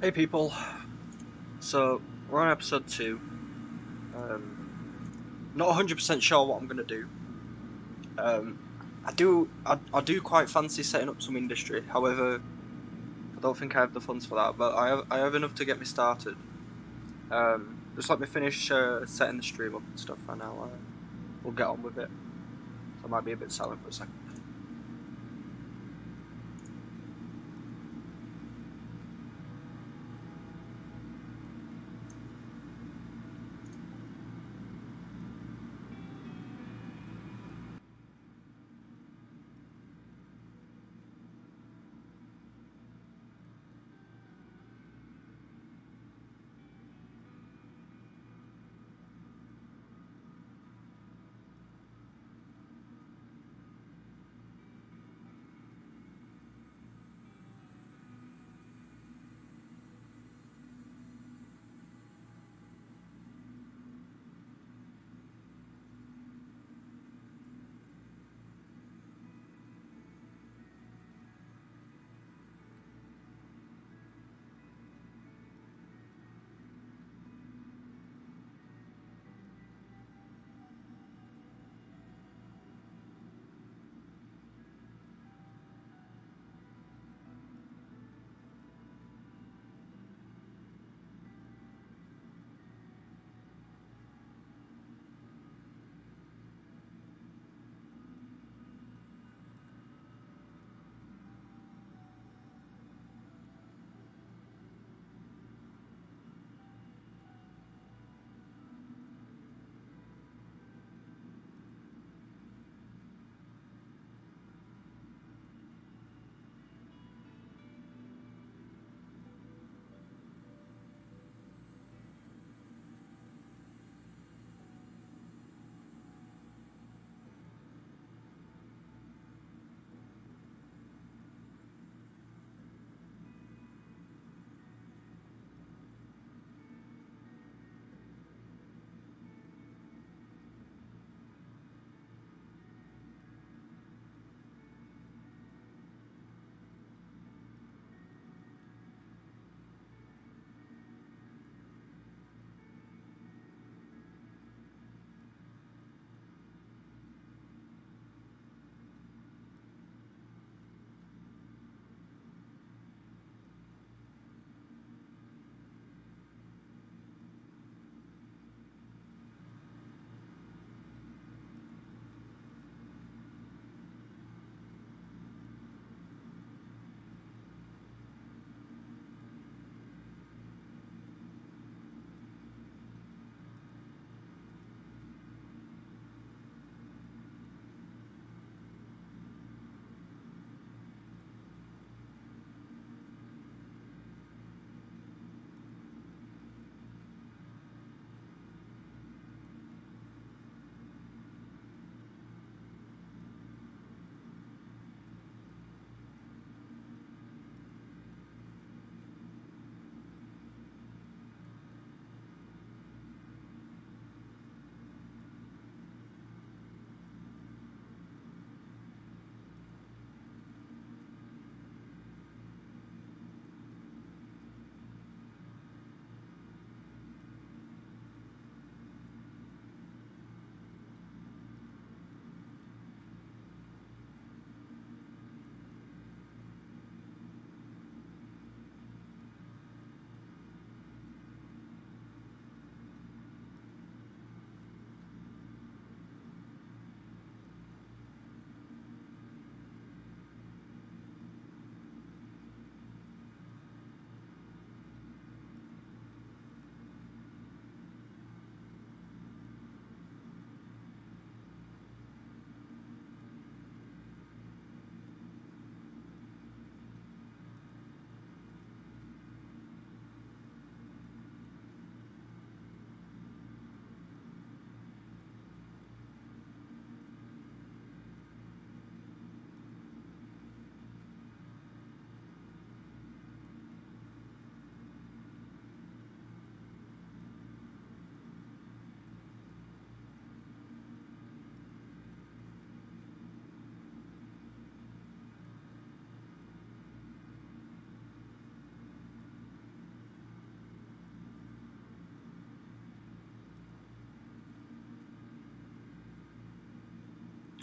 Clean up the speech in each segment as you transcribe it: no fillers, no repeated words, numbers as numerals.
Hey people, so we're on episode 2. Not 100% sure what I'm going to do. Um, I do quite fancy setting up some industry. However, I don't think I have the funds for that, but I have enough to get me started. Just let me finish setting the stream up and stuff, and we'll get on with it. So I might be a bit silent for a second.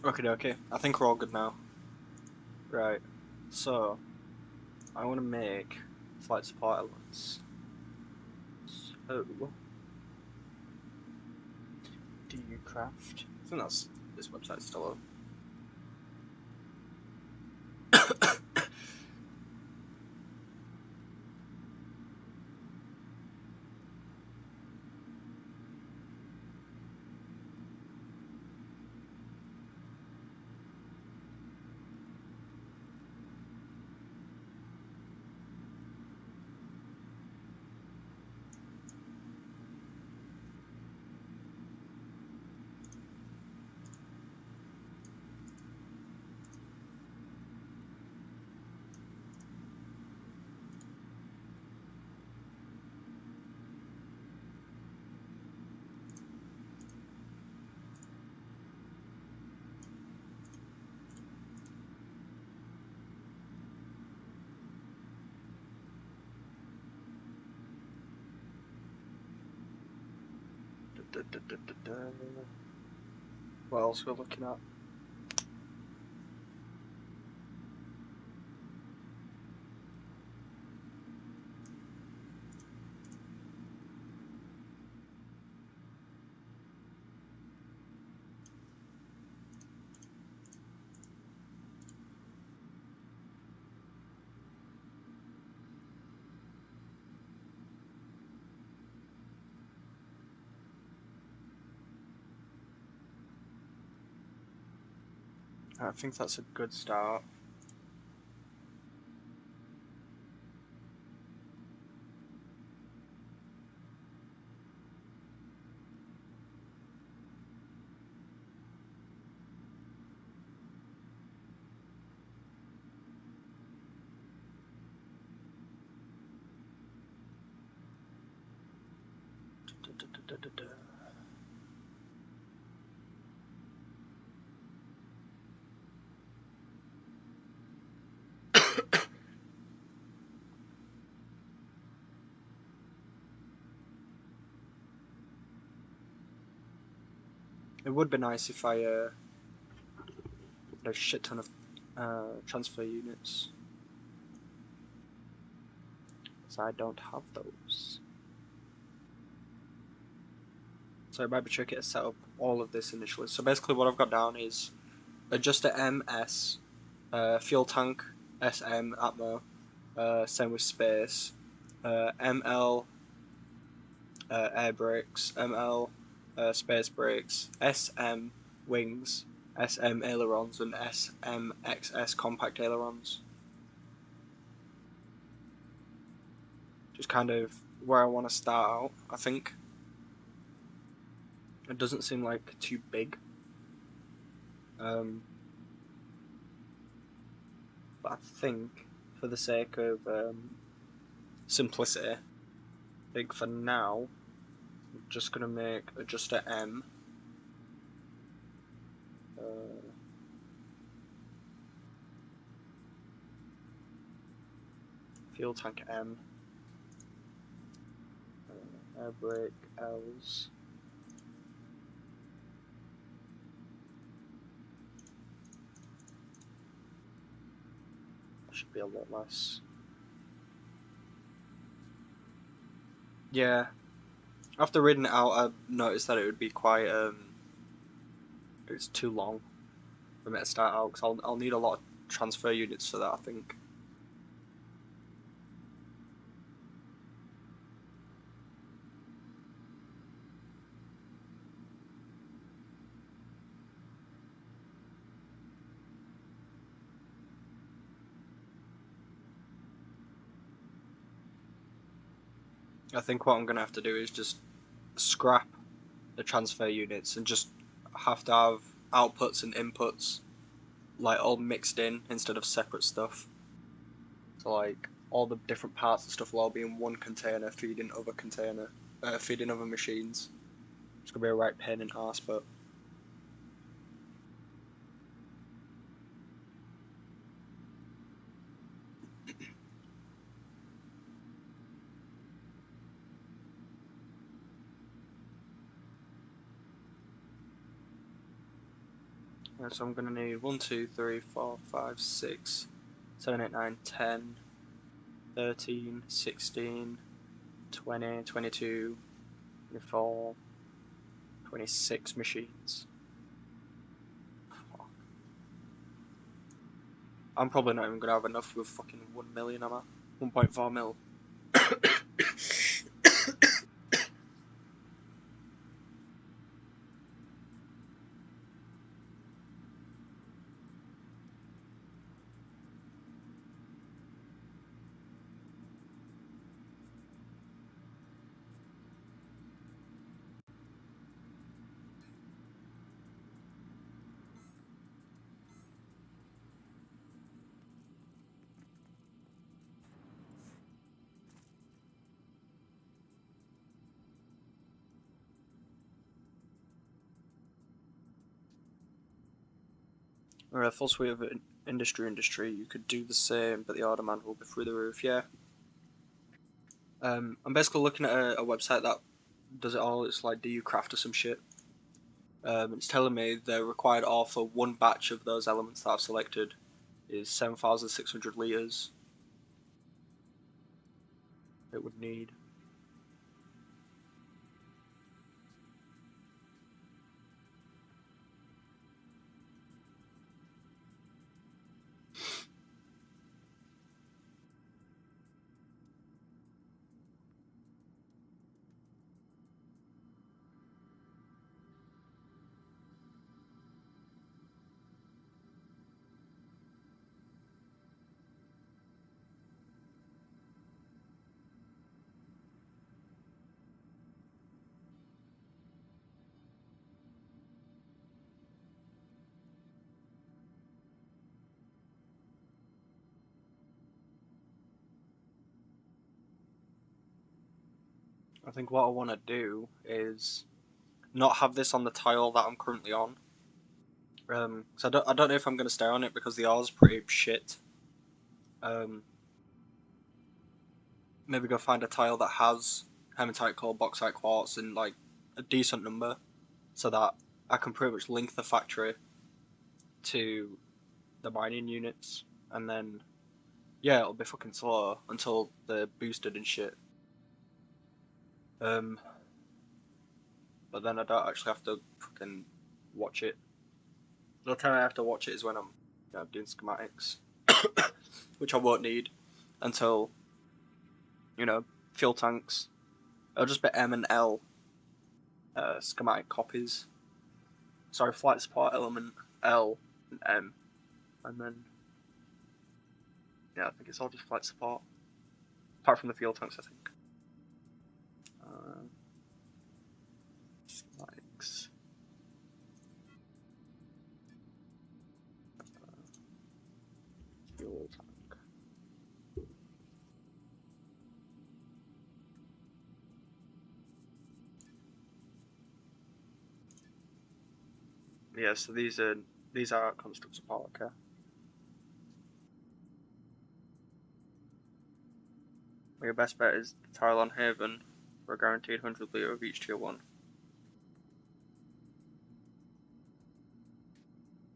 Okay. I think we're all good now. Right. So, I want to make flight support elements. So, do you craft? I think that's this website's still up. What else we're looking at? I think that's a good start. It would be nice if I had a shit ton of transfer units. So I don't have those. So it might be tricky to set up all of this initially. So basically what I've got down is adjuster MS, fuel tank SM Atmo, same with space, ML air brakes, ML space brakes, SM wings, SM ailerons, and SMXS compact ailerons. Just kind of where I want to start out, I think. It doesn't seem like too big. But I think for the sake of simplicity, I think for now, I'm just going to make adjuster M. Fuel tank M. Air brake L's. Should be a lot less. Yeah. After reading it out, I noticed that it would be quite it's too long for me to start out because I'll need a lot of transfer units for that, I think. I think what I'm gonna have to do is just scrap the transfer units and just have to have outputs and inputs like all mixed in instead of separate stuff. So like all the different parts and stuff will all be in one container feeding other feeding other machines. It's gonna be a right pain in the arse, but Yeah, so I'm gonna need 1, 2, 3, 4, 5, 6, 7, 8, 9, 10, 13, 16, 20, 22, 24, 26 machines. Fuck. I'm probably not even gonna have enough with fucking 1 million, am I? 1.4 mil. Or a full suite of industry, you could do the same, but the order demand will be through the roof. Yeah. I'm basically looking at a website that does it all. It's like, do you craft or some shit? It's telling me the required ore for one batch of those elements that I've selected is 7,600 litres. It would need. I think what I want to do is not have this on the tile that I'm currently on. So I don't know if I'm going to stay on it because the ore's pretty shit. Maybe go find a tile that has hematite, coal, bauxite, quartz in like a decent number, so that I can pretty much link the factory to the mining units, and then yeah, it'll be fucking slow until they're boosted and shit. But then I don't actually have to fucking watch it. The time I have to watch it is when I'm doing schematics, which I won't need until fuel tanks. It'll just be M and L schematic copies. Sorry, flight support element L and M, and then I think it's all just flight support, apart from the fuel tanks, I think. Schematics. Fuel tank. Yeah, so these are constant support, okay. Your best bet is the tile on Haven for a guaranteed 100 litre of each tier 1.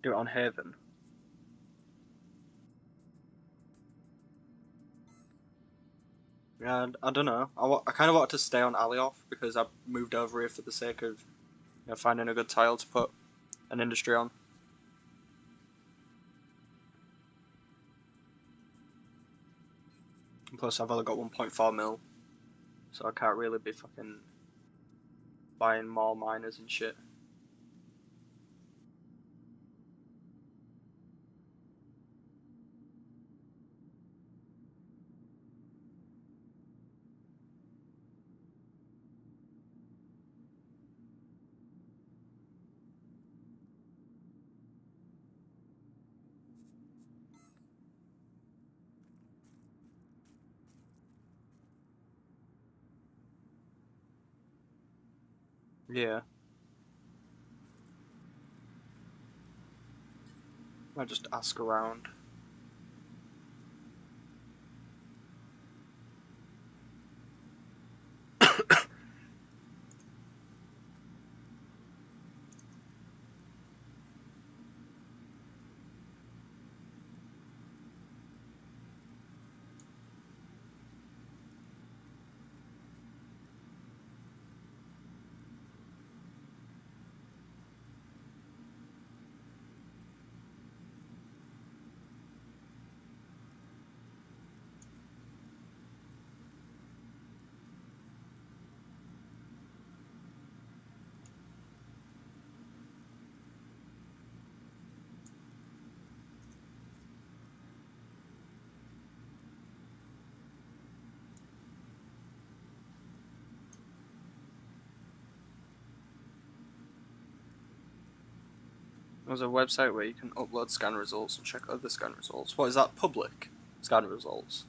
Do it on Haven. Yeah, I don't know. I kind of wanted to stay on Alioth because I moved over here for the sake of finding a good tile to put an industry on. And plus, I've only got 1.4 mil, so I can't really be fucking buying more miners and shit. Yeah. I just ask around. There's a website where you can upload scan results and check other scan results. What is that? Public scan results.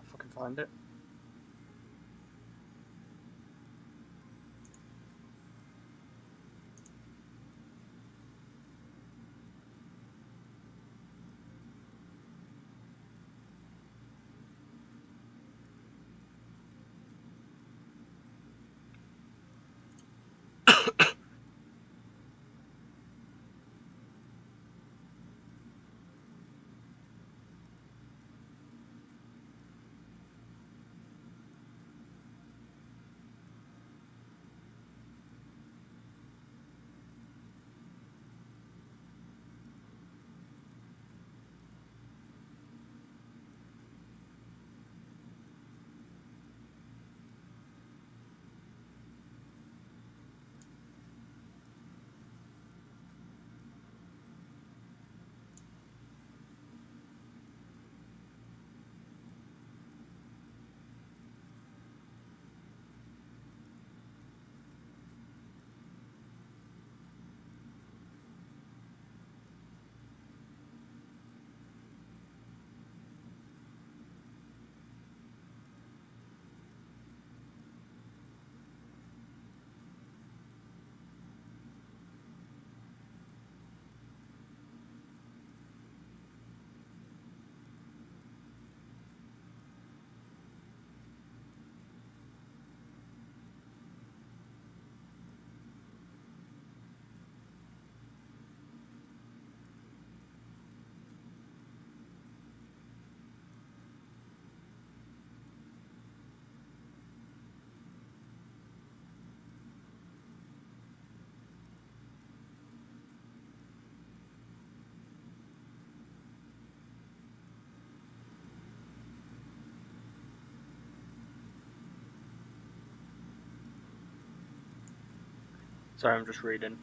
If I can find it. Sorry, I'm just reading.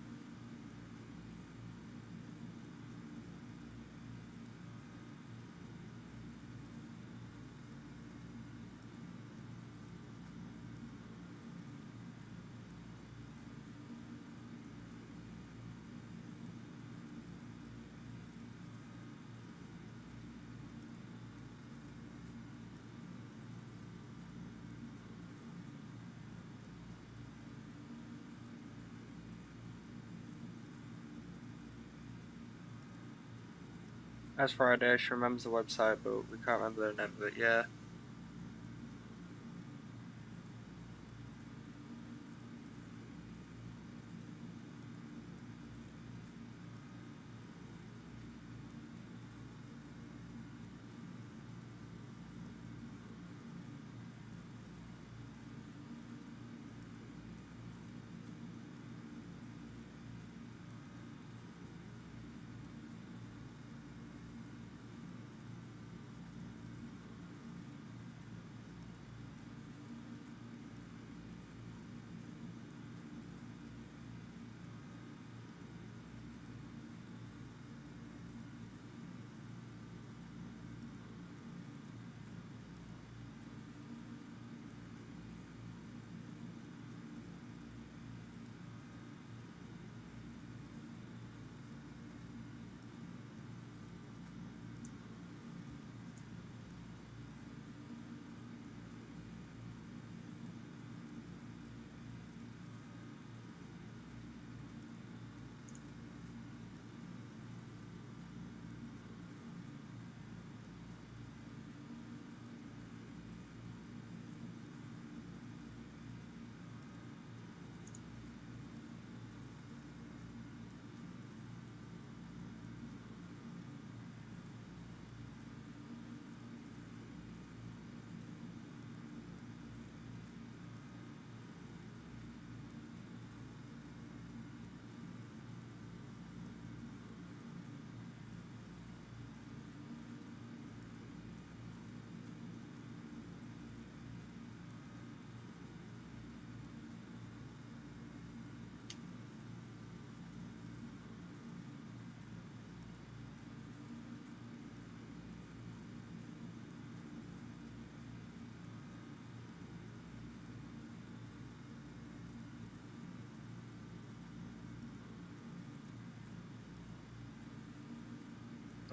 As Friday, she remembers the website, but we can't remember the name of it. Yeah.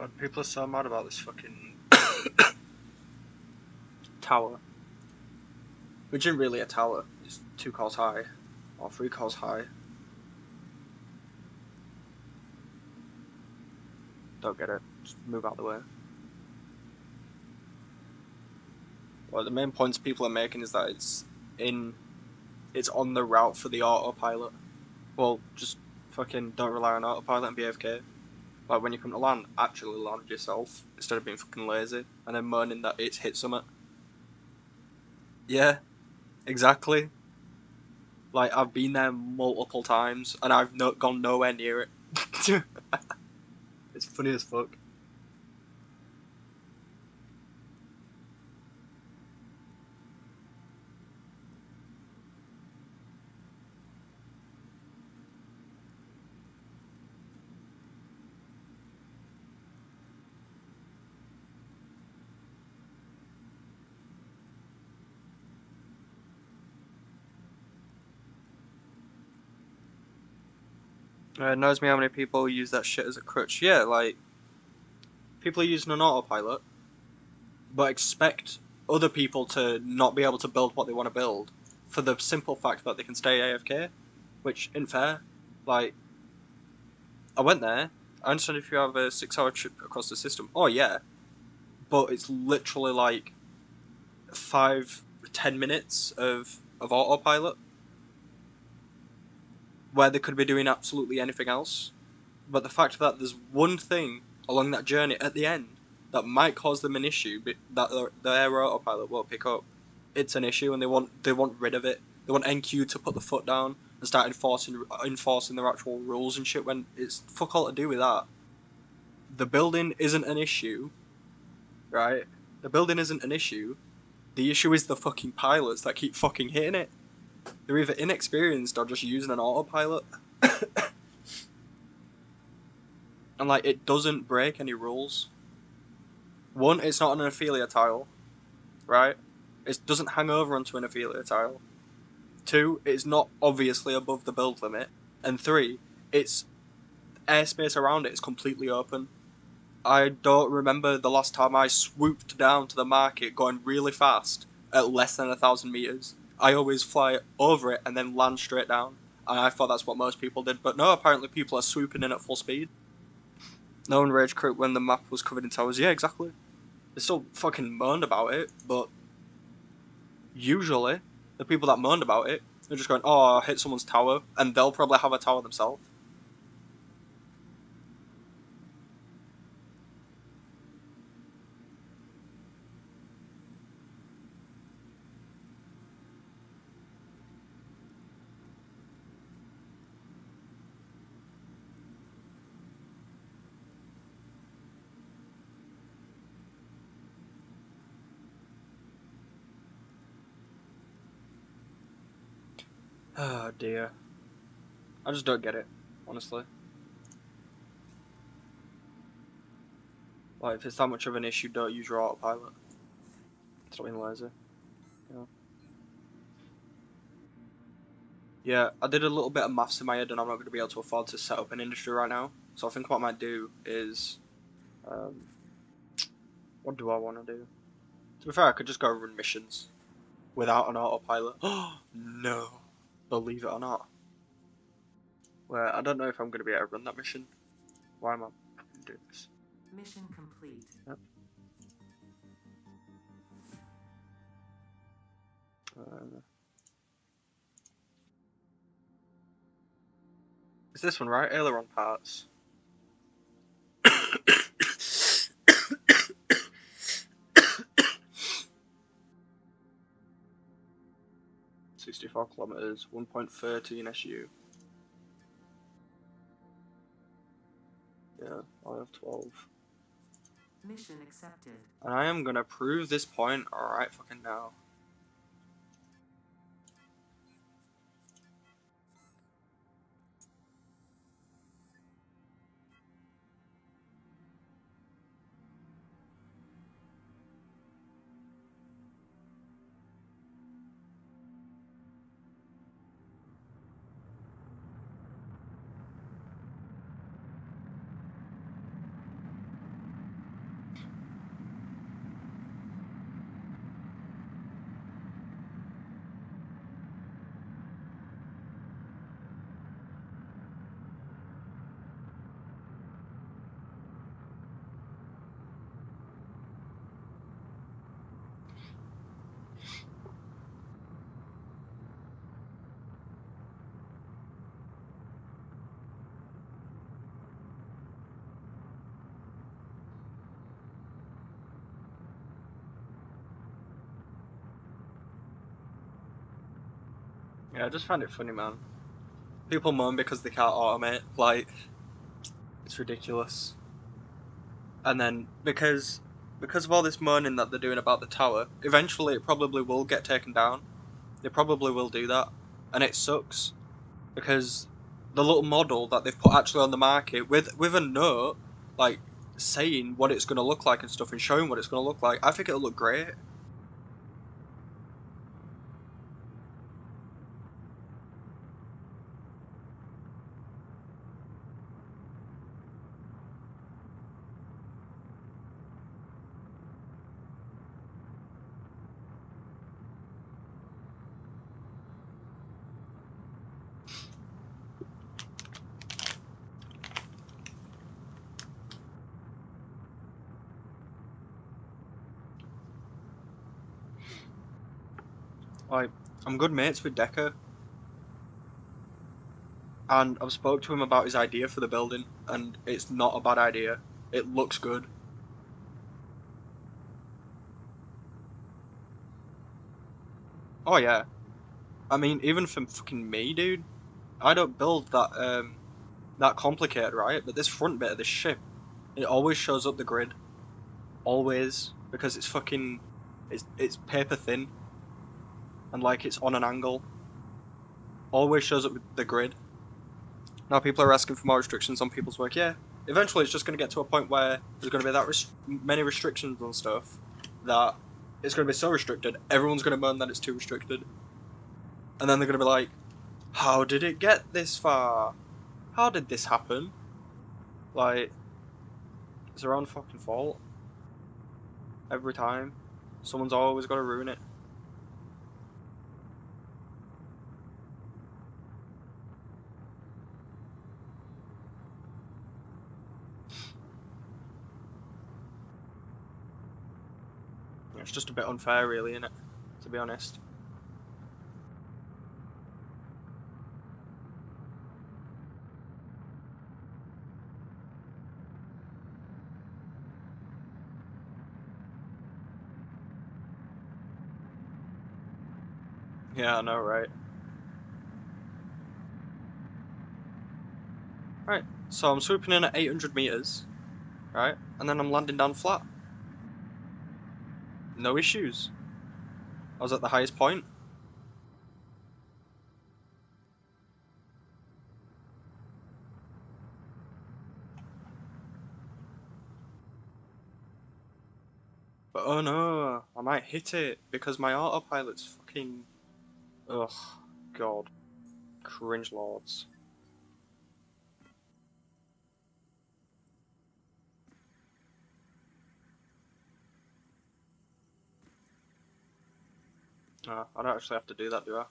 God, people are so mad about this fucking tower. Which isn't really a tower, it's 2 cores high. Or 3 cores high. Don't get it. Just move out of the way. Well, the main points people are making is that it's on the route for the autopilot. Well, just fucking don't rely on autopilot and be AFK. Like when you come to land, actually land yourself instead of being fucking lazy and then moaning that it's hit summit. Yeah, exactly. Like I've been there multiple times and I've gone nowhere near it. It's funny as fuck. It knows me how many people use that shit as a crutch. Yeah, like people are using an autopilot, but expect other people to not be able to build what they want to build for the simple fact that they can stay AFK, which isn't fair. Like, I went there, I understand if you have a 6-hour trip across the system, oh yeah, but it's literally like 5-10 minutes of autopilot, where they could be doing absolutely anything else, but the fact that there's one thing along that journey at the end that might cause them an issue that their autopilot won't pick up, it's an issue and they want rid of it. They want NQ to put the foot down and start enforcing their actual rules and shit when it's fuck all to do with that. The building isn't an issue, right? The building isn't an issue. The issue is the fucking pilots that keep fucking hitting it. They're either inexperienced or just using an autopilot. And like, it doesn't break any rules. One, it's not an Ophelia tile, right? It doesn't hang over onto an Ophelia tile. 2, it's not obviously above the build limit. And 3, its airspace around it is completely open. I don't remember the last time I swooped down to the market going really fast at less than 1,000 meters. I always fly over it and then land straight down. And I thought that's what most people did, but no, apparently people are swooping in at full speed. No one rage quit when the map was covered in towers. Yeah, exactly. They still fucking moaned about it, but usually the people that moaned about it are just going, oh, I hit someone's tower, and they'll probably have a tower themselves. Oh dear. I just don't get it, honestly. Like, if it's that much of an issue, don't use your autopilot. Stop being lazy. Yeah. Yeah, I did a little bit of maths in my head and I'm not going to be able to afford to set up an industry right now. So I think what I might do is... what do I want to do? To be fair, I could just go run missions without an autopilot. Oh, no. Believe it or not. Well, I don't know if I'm going to be able to run that mission. Why am I doing this? Mission complete. Yep. Is this one right? Aileron parts. 64 kilometers, 1.13 SU. Yeah, I have 12. Mission accepted. And I am gonna prove this point right fucking now. Yeah, I just find it funny, man. People moan because they can't automate. Like, it's ridiculous. And then because of all this moaning that they're doing about the tower, eventually it probably will get taken down. They probably will do that, and it sucks because the little model that they've put actually on the market with a note like saying what it's going to look like and stuff and showing what it's going to look like, I think it'll look great. Like, I'm good mates with Decker, and I've spoke to him about his idea for the building, and it's not a bad idea. It looks good. Oh yeah, I mean, even for fucking me, dude, I don't build that complicated, right? But this front bit of this ship, it always shows up the grid, always, because it's fucking, it's paper thin, and like it's on an angle. Always shows up with the grid. Now people are asking for more restrictions on people's work. Yeah, eventually it's just going to get to a point where there's going to be that many restrictions on stuff that it's going to be so restricted. Everyone's going to moan that it's too restricted, and then they're going to be like, "How did it get this far? How did this happen?" Like, it's their own fucking fault. Every time, someone's always got to ruin it. It's just a bit unfair, really, isn't it? To be honest. Yeah, I know, right? Right, so I'm swooping in at 800 meters, right? And then I'm landing down flat. No issues. I was at the highest point. But oh no, I might hit it because my autopilot's fucking... Ugh, god. Cringe lords. I don't actually have to do that, do I?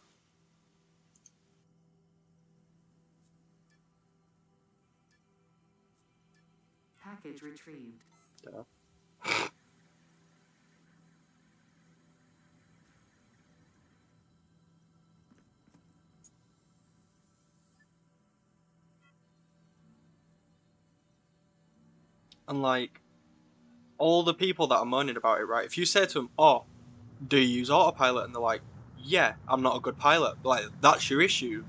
Package retrieved. Yeah. And like, all the people that are moaning about it, right? If you say to them, oh, do you use autopilot? And they're like, yeah, I'm not a good pilot. Like, that's your issue.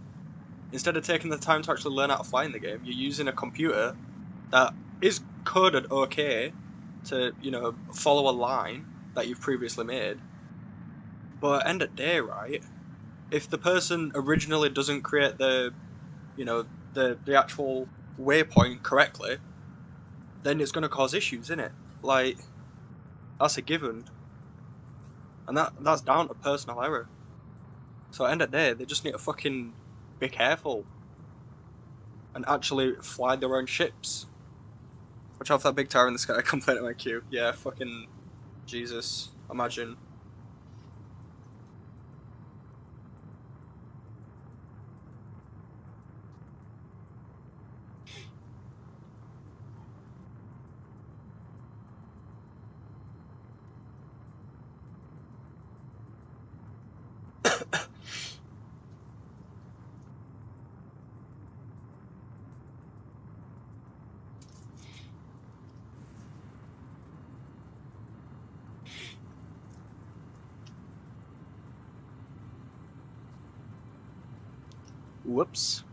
Instead of taking the time to actually learn how to fly in the game, you're using a computer that is coded okay to, follow a line that you've previously made. But at the end of the day, right, if the person originally doesn't create the actual waypoint correctly, then it's going to cause issues, isn't it? Like, that's a given. And that's down to personal error. So at the end of the day, they just need to fucking be careful and actually fly their own ships. Watch out for that big tower in the sky. Complain at my queue. Yeah, fucking Jesus. Imagine. Whoops.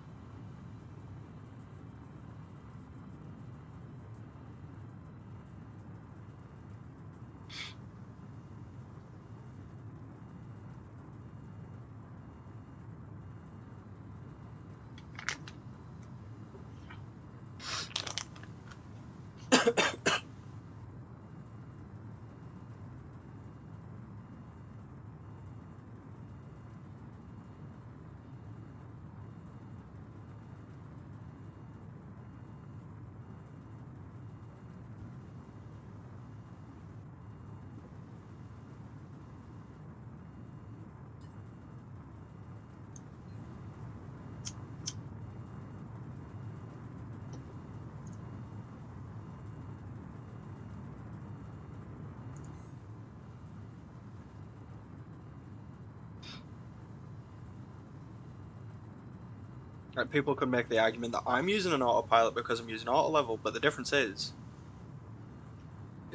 Like, people could make the argument that I'm using an autopilot because I'm using auto level, but the difference is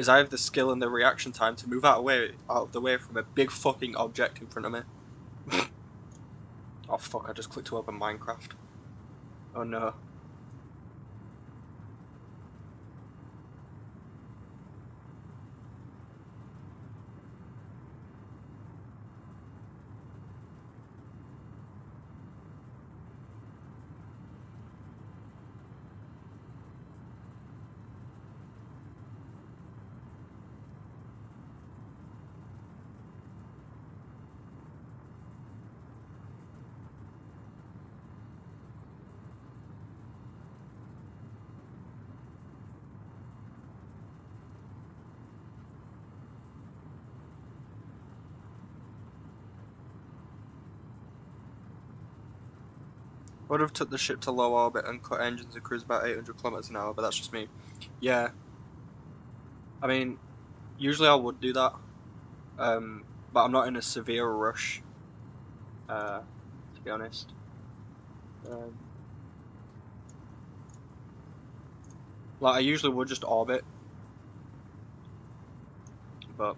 I have the skill and the reaction time to move out of the way from a big fucking object in front of me. Oh fuck, I just clicked to open Minecraft. Oh no. Would have took the ship to low orbit and cut engines and cruise about 800 kilometers an hour, but that's just me. Yeah. I mean, usually I would do that, but I'm not in a severe rush, to be honest. Like, I usually would just orbit, but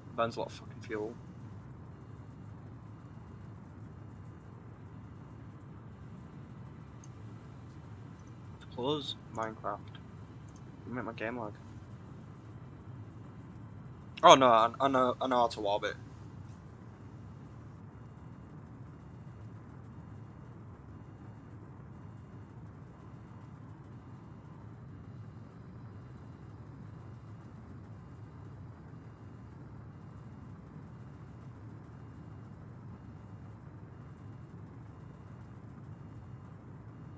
it burns a lot of fucking fuel. Close Minecraft. Make my game lag. Oh no, I know how to orbit.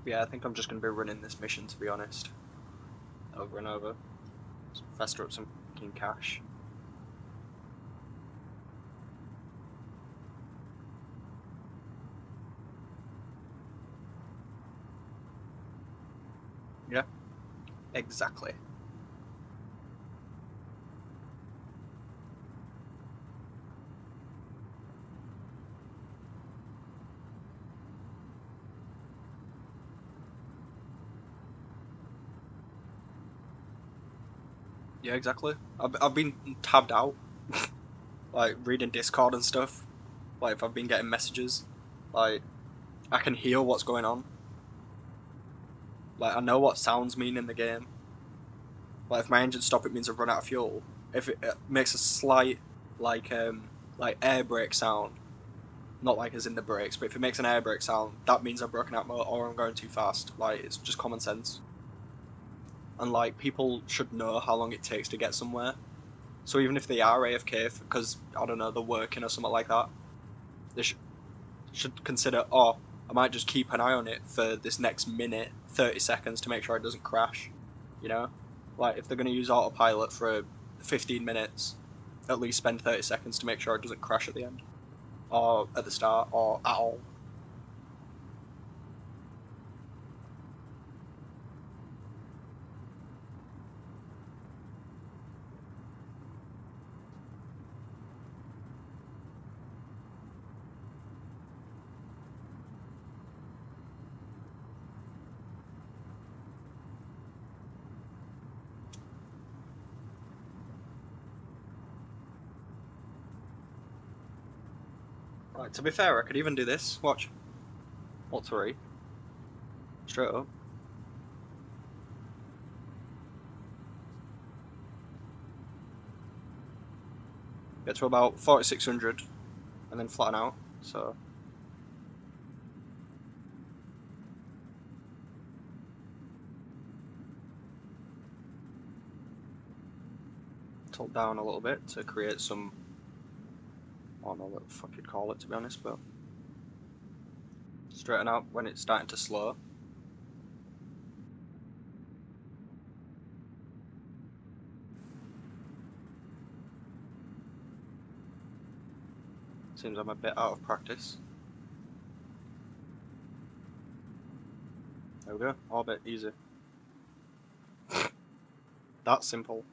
Yeah, I think I'm just gonna be running this mission, to be honest. Over and over. Just fester up some fucking cash. Yeah, exactly. Yeah, exactly. I've been tabbed out, like reading Discord and stuff. Like, if I've been getting messages, like, I can hear what's going on. Like, I know what sounds mean in the game. Like, if my engine stop, it means I've run out of fuel. If it makes a slight, like air brake sound, not like as in the brakes, but if it makes an air brake sound, that means I've broken out more or I'm going too fast. Like, it's just common sense. And like, people should know how long it takes to get somewhere. So even if they are AFK because, I don't know, they're working or something like that, they should consider, oh, I might just keep an eye on it for this next minute, 30 seconds to make sure it doesn't crash. You know? Like, if they're going to use autopilot for 15 minutes, at least spend 30 seconds to make sure it doesn't crash at the end. Or at the start, or at all. Right, to be fair, I could even do this. Watch. What, 3? Straight up. Get to about 4600 and then flatten out, so. Tilt down a little bit to create some, I don't know what the fuck you'd call it to be honest, but straighten out when it's starting to slow. Seems I'm a bit out of practice. There we go, orbit, easy. That's simple.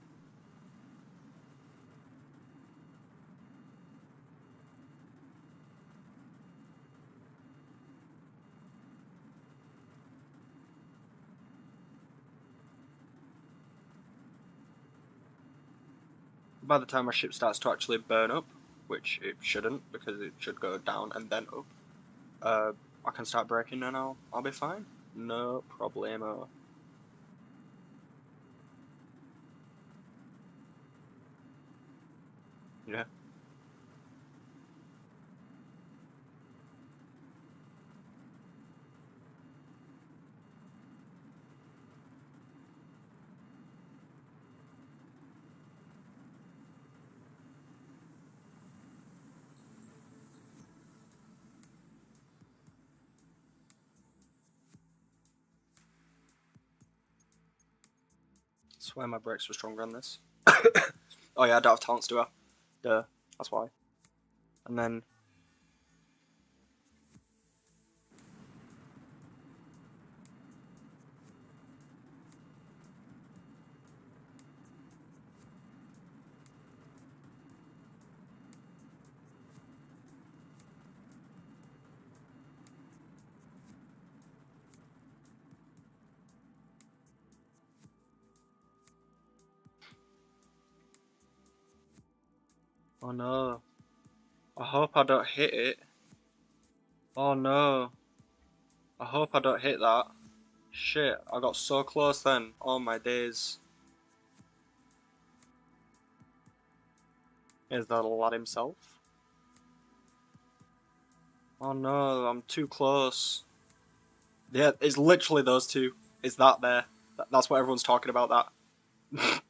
By the time my ship starts to actually burn up, which it shouldn't because it should go down and then up, I can start braking and I'll be fine. No problemo. Yeah. I swear my brakes were stronger on this. Oh yeah, I don't have talents, do I? Duh, that's why. And then... Oh no. I hope I don't hit it. Oh no. I hope I don't hit that. Shit, I got so close then. Oh my days. Is that a lad himself? Oh no, I'm too close. Yeah, it's literally those two. Is that there? That's what everyone's talking about, that.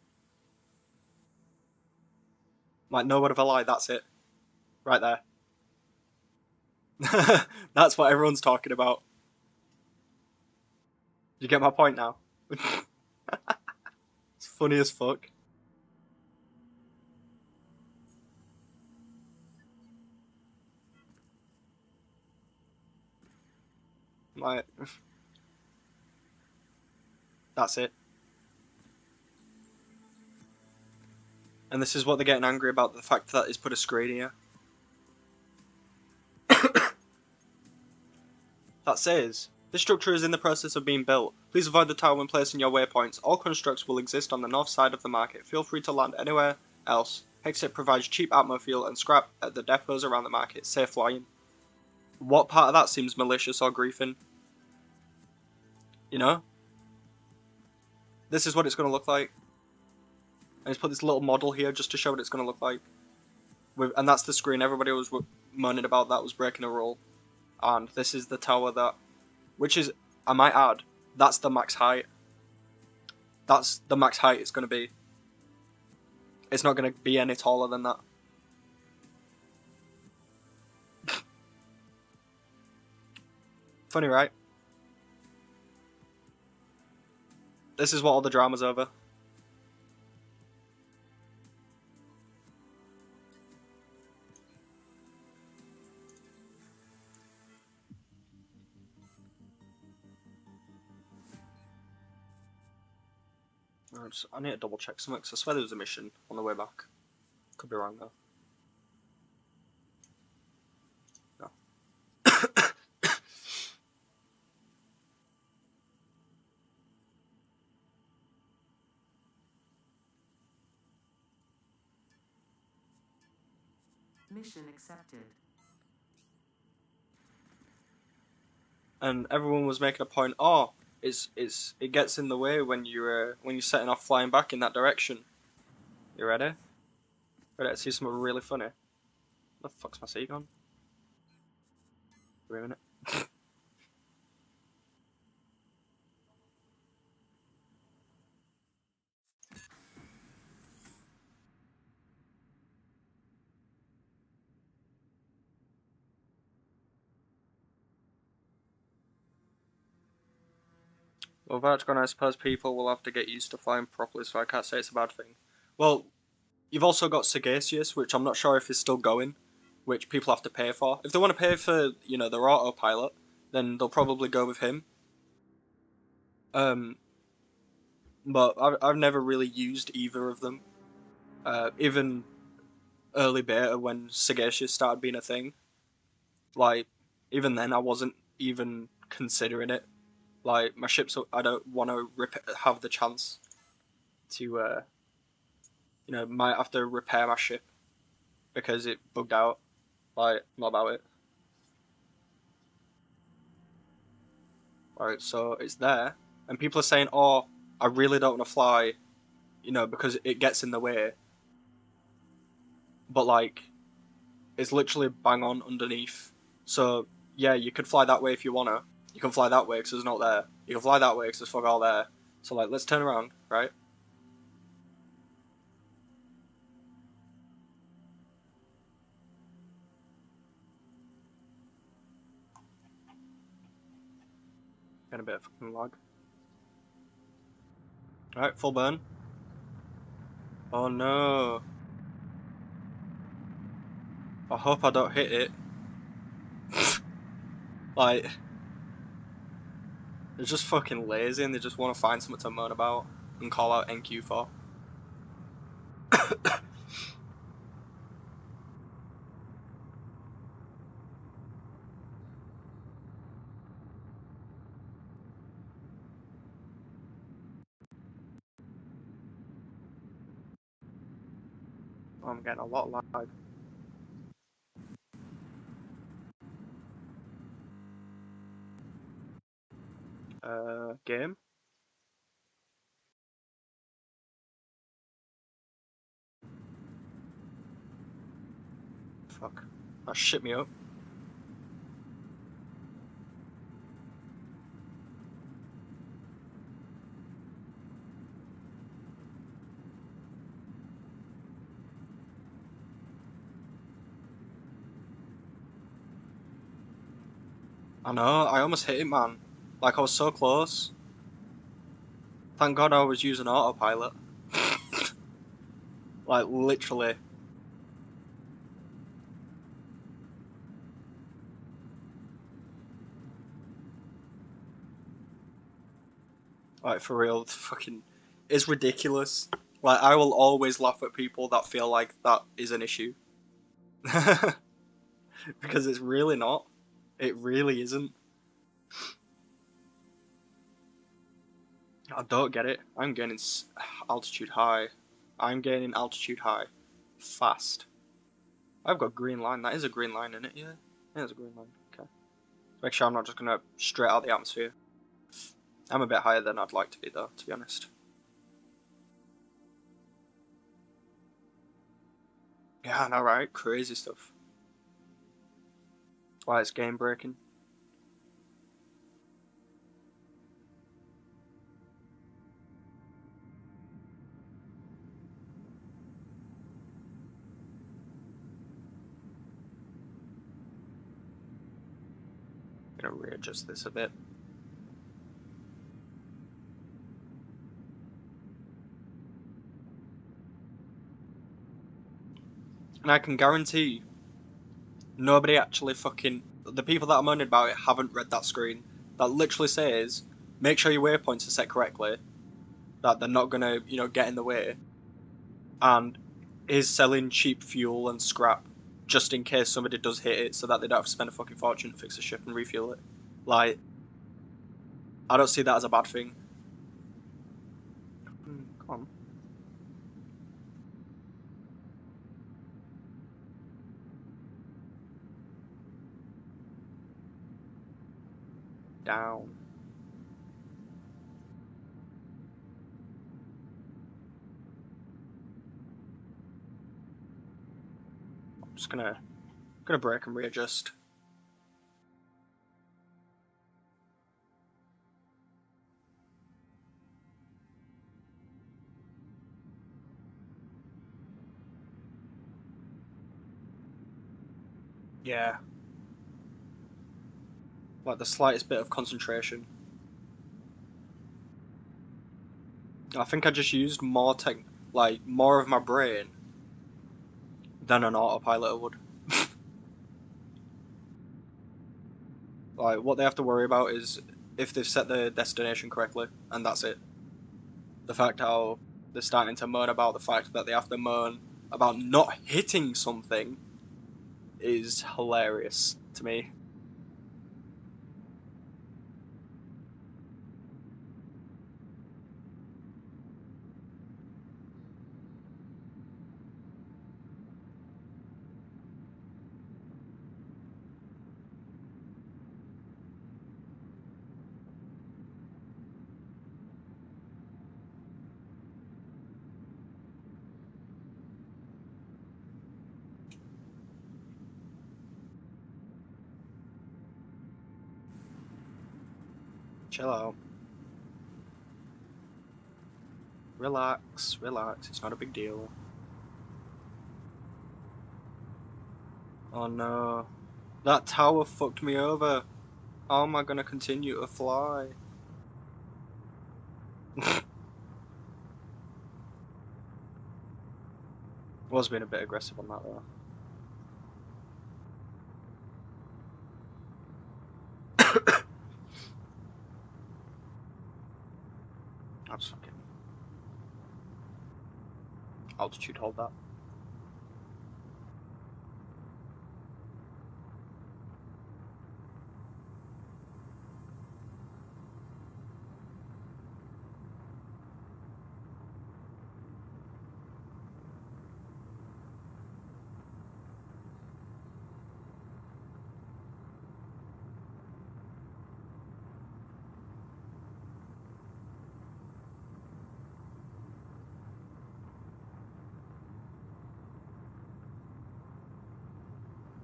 Like, no word of a lie, that's it. Right there. That's what everyone's talking about. You get my point now? It's funny as fuck. Like, that's it. And this is what they're getting angry about, the fact that it's put a screen here. That says, this structure is in the process of being built. Please avoid the tower when placing your waypoints. All constructs will exist on the north side of the market. Feel free to land anywhere else. Hexit provides cheap atmo fuel and scrap at the depots around the market. Safe flying. What part of that seems malicious or griefing? You know? This is what it's going to look like. And just put this little model here just to show what it's going to look like. And that's the screen everybody was moaning about that was breaking a rule. And this is the tower that, which is, I might add, that's the max height. That's the max height it's going to be. It's not going to be any taller than that. Funny, right? This is what all the drama's over. I need to double check something because I swear there was a mission on the way back. Could be wrong though. No. Mission accepted. and everyone was making a point. Oh, it gets in the way when you're setting off flying back in that direction. You ready? Ready to see something really funny? Where the fuck's my seat gone? Wait a minute. Well, that's gone. I suppose people will have to get used to flying properly, so I can't say it's a bad thing. Well, you've also got Sagacious, which I'm not sure if is still going, which people have to pay for. If they want to pay for, their autopilot, then they'll probably go with him. Um, but I've never really used either of them. Even early beta when Sagacious started being a thing, like even then I wasn't even considering it. Like my ships, I don't want to have the chance to, might have to repair my ship because it bugged out. Like, not about it. Right, so it's there, and people are saying, "Oh, I really don't want to fly," because it gets in the way. But like, it's literally bang on underneath. So yeah, you could fly that way if you wanna. You can fly that way because it's not there. You can fly that way because there's fuck all there. So like, let's turn around, right? Getting a bit of fucking lag. Alright, full burn. Oh no. I hope I don't hit it. Like, they're just fucking lazy and they just want to find something to moan about and call out NQ for. I'm getting a lot of lag. Game? Fuck. That shit me up. I know, I almost hit it, man. Like, I was so close. Thank God I was using autopilot. Like, literally. Like, for real, fucking. It's ridiculous. Like, I will always laugh at people that feel like that is an issue. Because it's really not. It really isn't. I don't get it. I'm gaining altitude high. I'm gaining altitude high. Fast. I've got green line. That is a green line in it, yeah. Yeah, it's a green line. Okay. Make sure I'm not just gonna straight out the atmosphere. I'm a bit higher than I'd like to be, though, to be honest. Yeah, I know, right? Crazy stuff. Why it's game breaking. I'm gonna readjust this a bit. And I can guarantee nobody actually fucking. The people that are moaning about it haven't read that screen. That literally says, make sure your waypoints are set correctly, that they're not gonna, get in the way, and is selling cheap fuel and scrap just in case somebody does hit it so that they don't have to spend a fucking fortune to fix the ship and refuel it. Like, I don't see that as a bad thing. Come on. down. I'm just gonna brake and readjust. Yeah. Like the slightest bit of concentration. I think I just used more more of my brain than an autopilot would. Like what they have to worry about is if they've set the destination correctly, and that's it. The fact how they're starting to moan about the fact that they have to moan about not hitting something is hilarious to me. Chill out. Relax, relax, it's not a big deal. Oh no. That tower fucked me over. How am I gonna continue to fly? Was being a bit aggressive on that though. That's fucking altitude hold that.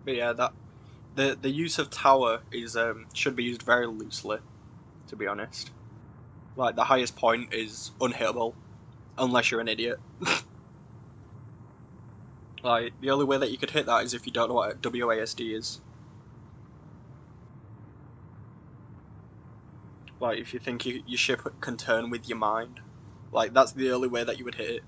But yeah, that the use of tower is should be used very loosely, to be honest. Like the highest point is unhittable, unless you're an idiot. Like the only way that you could hit that is if you don't know what WASD is. Like if you think your ship can turn with your mind, like that's the only way that you would hit it.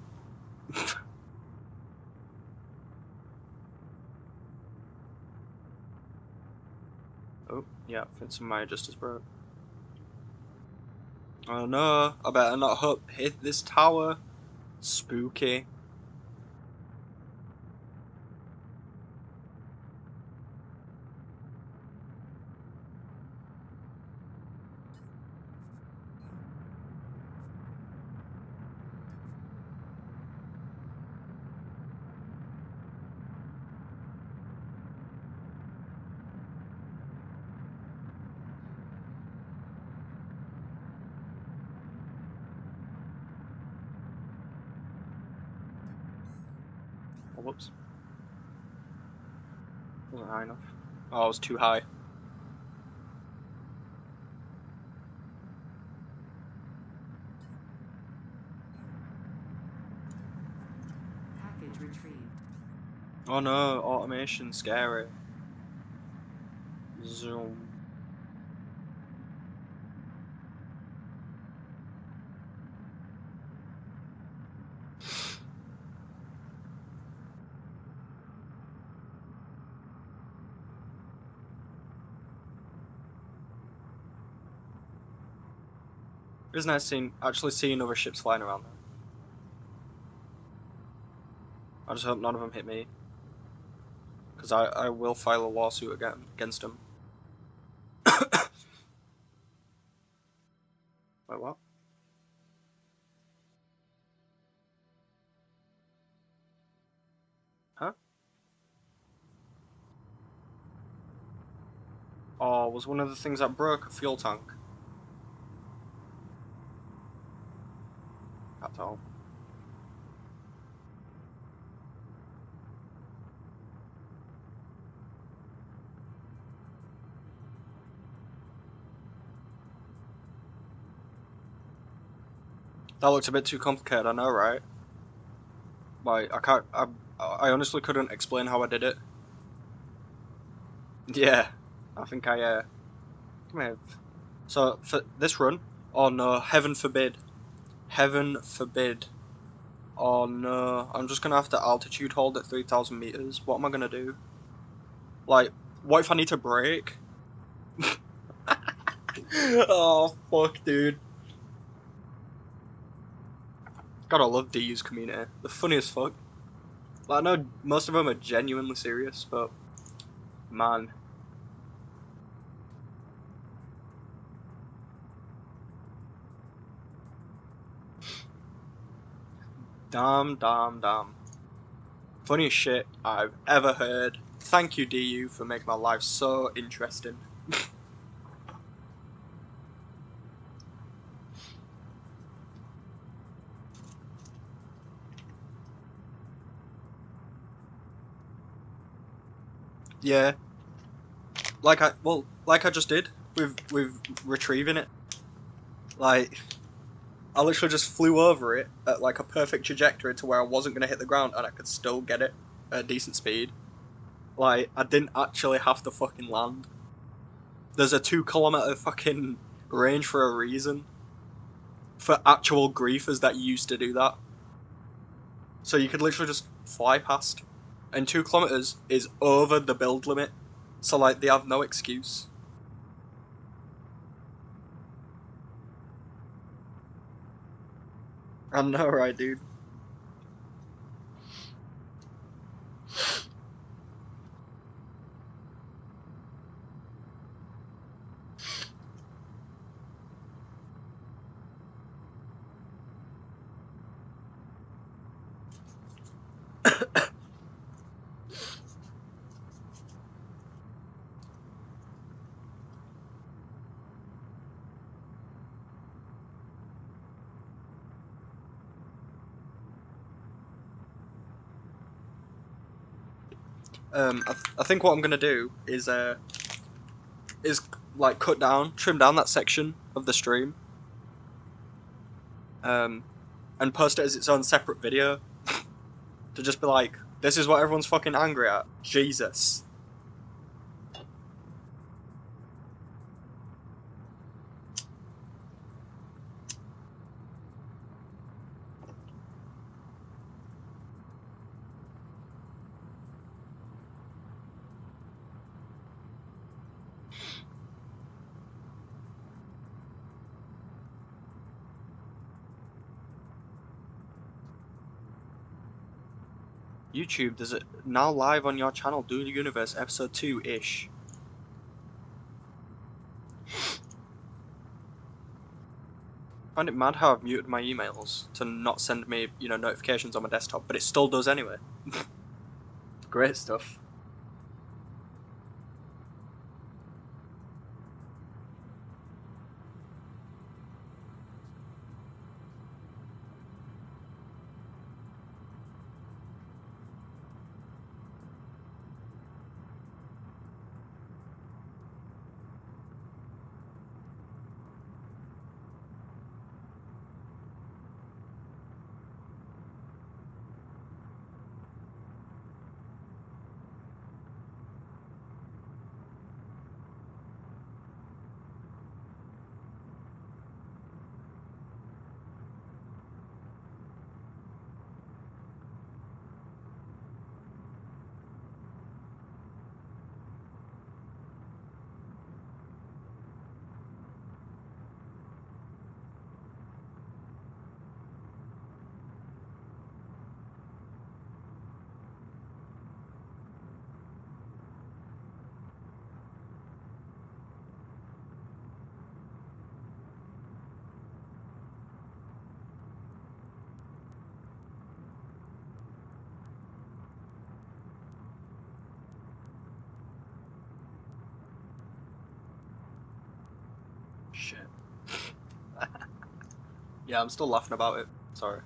Oh yeah, I think some of my adjusters broke. Oh no, I better not hit this tower. Spooky. Oh, whoops. Wasn't high enough. Oh, I was too high. Package retrieved. Oh no, automation, scary. Zoom. It was nice actually seeing other ships flying around there. I just hope none of them hit me. Because I will file a lawsuit against them. Wait, what? Huh? Or was one of the things that broke a fuel tank? That's all. That looks a bit too complicated, I know, right? Like, I honestly couldn't explain how I did it. Yeah, I think come here. So, for this run, oh no, heaven forbid. Heaven forbid. Oh no, I'm just gonna have to altitude hold at 3,000 meters. What am I gonna do? Like, what if I need to brake? Oh, fuck, dude. Gotta love DU's community. The funniest fuck. Like, I know most of them are genuinely serious, but man. Damn. Funniest shit I've ever heard. Thank you, DU, for making my life so interesting. Yeah. Like I just did with retrieving it. Like, I literally just flew over it at like a perfect trajectory to where I wasn't gonna hit the ground and I could still get it at a decent speed. Like, I didn't actually have to fucking land. There's a 2 kilometer fucking range for a reason. For actual griefers that used to do that. So you could literally just fly past. And 2 kilometers is over the build limit. So like, they have no excuse. I know, right, dude? I think what I'm gonna do is like trim down that section of the stream, um, and post it as its own separate video to just be like, this is what everyone's fucking angry at. Jesus. YouTube, there's it now live on your channel, Dual Universe episode 2-ish. I find it mad how I've muted my emails to not send me, notifications on my desktop, but it still does anyway. Great stuff. Yeah, I'm still laughing about it. Sorry.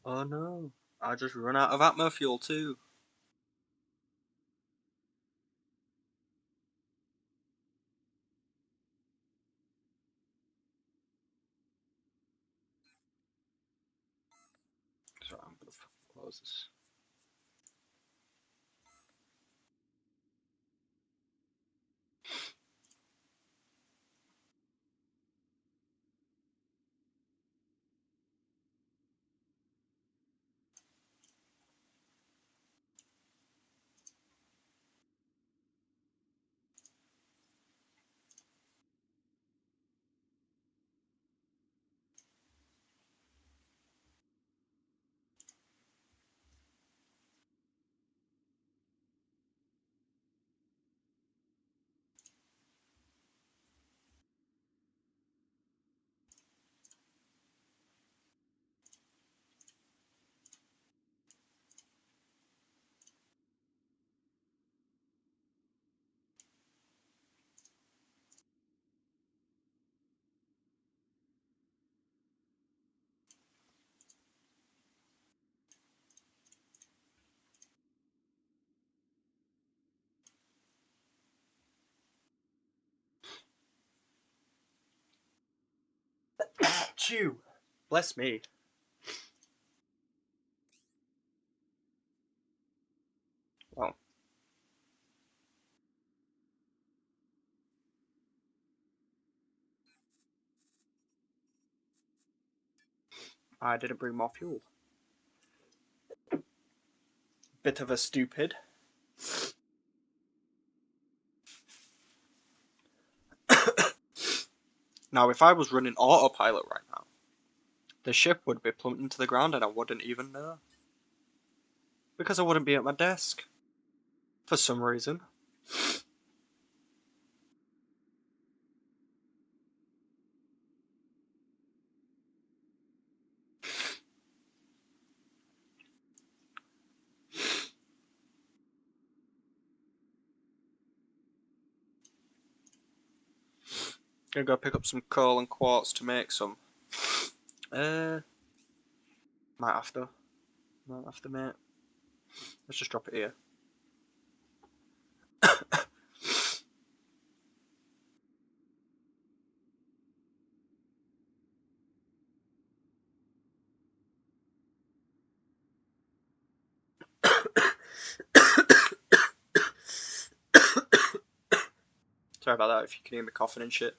Oh no, I just run out of atmo fuel too. So I'm gonna close this. Chew. Bless me. Well, I didn't bring more fuel. Bit of a stupid. Now, if I was running autopilot right now, the ship would be plummeting to the ground and I wouldn't even know. Because I wouldn't be at my desk. For some reason. Gonna go pick up some coal and quartz to make some. Might have to. Might have to, mate. Let's just drop it here. Sorry about that if you can hear me coughing and shit.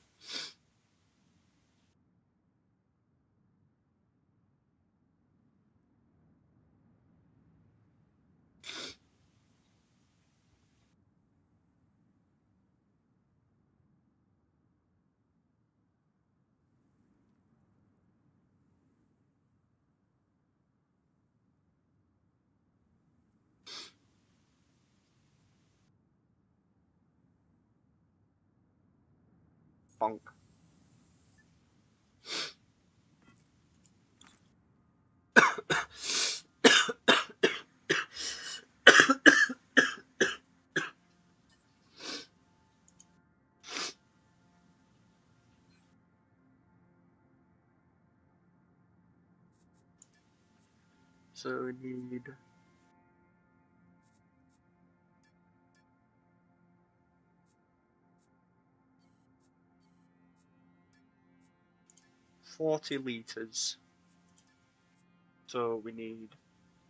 Bonk. So we need 40 litres. So we need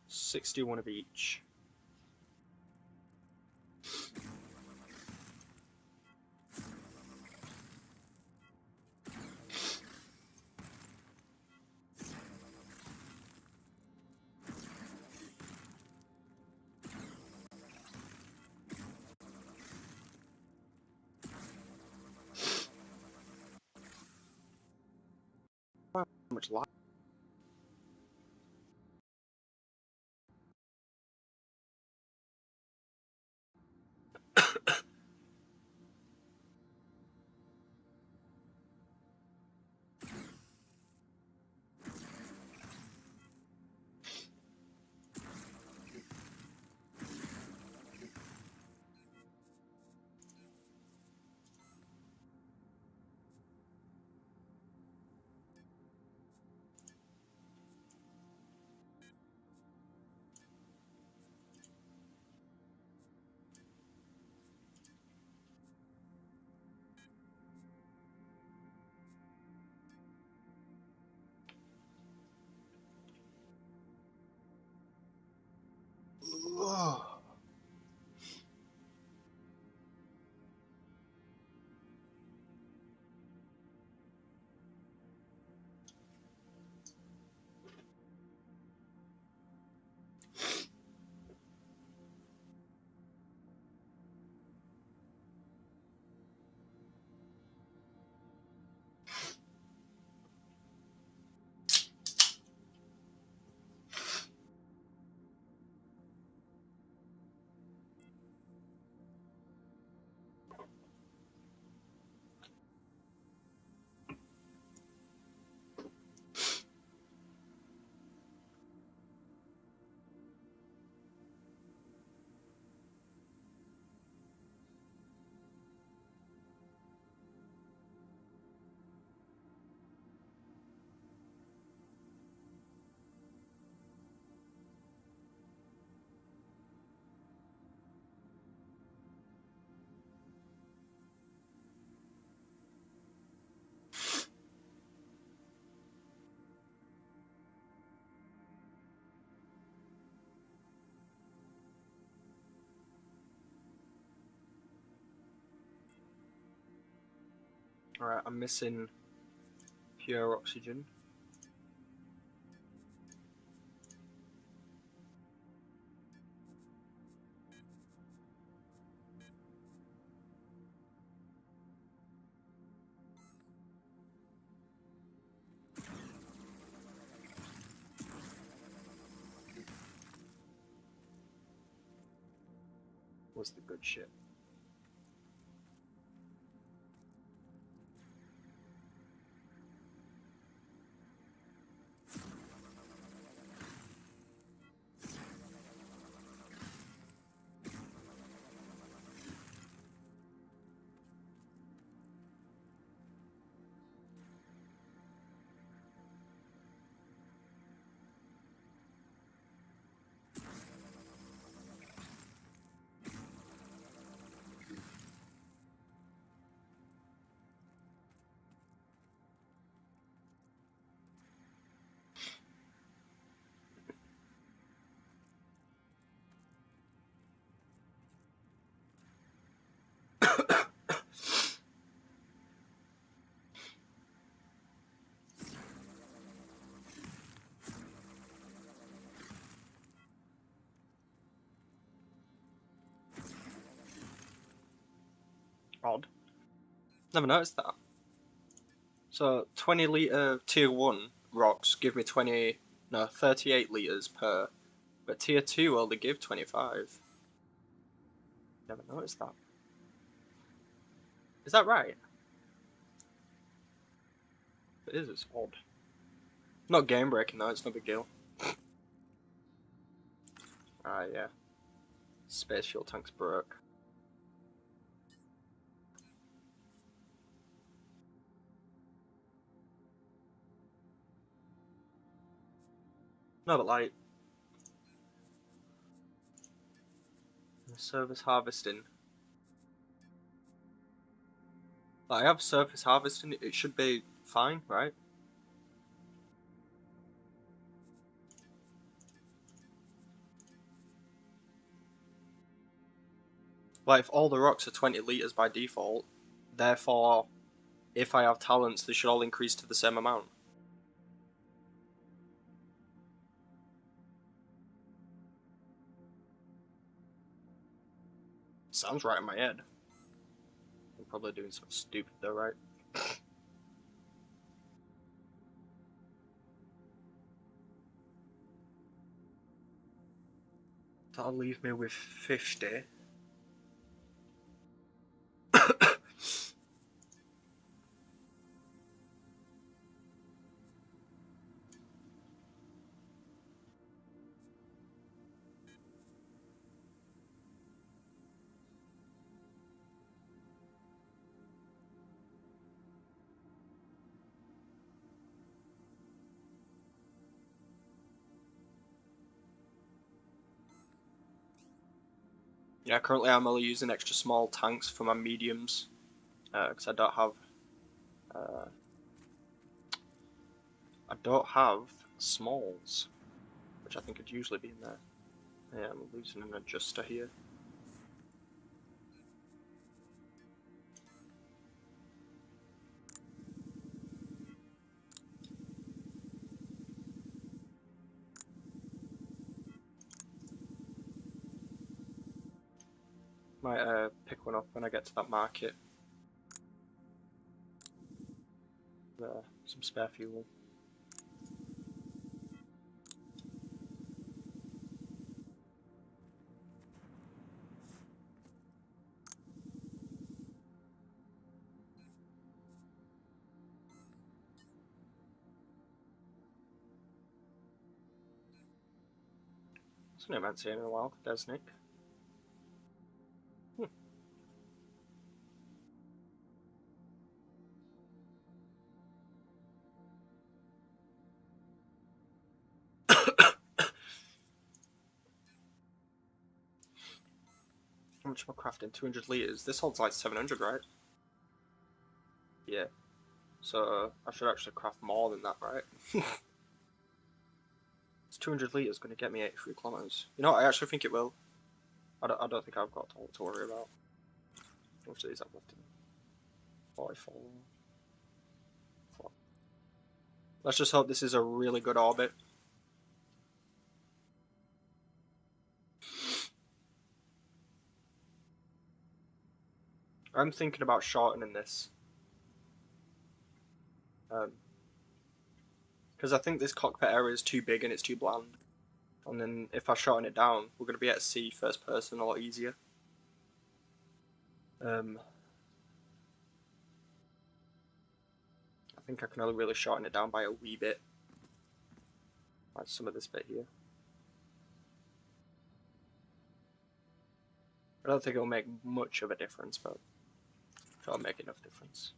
61 of each. How much light? Alright, I'm missing pure oxygen. What's the good shit? Never noticed that. So 20 litre tier 1 rocks give me 38 litres per, but tier 2 only give 25. Never noticed that. Is that right? It is, it's odd. Not game breaking though, it's no big deal. Ah, yeah. Space fuel tank's broke. No, but like, surface harvesting. Like, I have surface harvesting, it should be fine, right? Like, if all the rocks are 20 litres by default, therefore, if I have talents, they should all increase to the same amount. Sounds right in my head. I'm probably doing something stupid though, right? That'll leave me with 50. Yeah, currently I'm only using extra small tanks for my mediums, because uh, I don't have smalls, which I think would usually be in there. Yeah, I'm losing an adjuster here. Might pick one up when I get to that market. Some spare fuel. Something I haven't seen in a while. There's Nick. How much am I crafting? 200 litres. This holds like 700, right? Yeah. So I should actually craft more than that, right? It's 200 litres going to get me 83 kilometers. You know what? I actually think it will. I don't think I've got to worry about. How much of these I've left in? 44. Let's just hope this is a really good orbit. I'm thinking about shortening this. Because I think this cockpit area is too big and it's too bland. And then if I shorten it down, we're going to be able to see first person a lot easier. I think I can only really shorten it down by a wee bit. Like some of this bit here. I don't think it'll make much of a difference, but it'll make enough difference.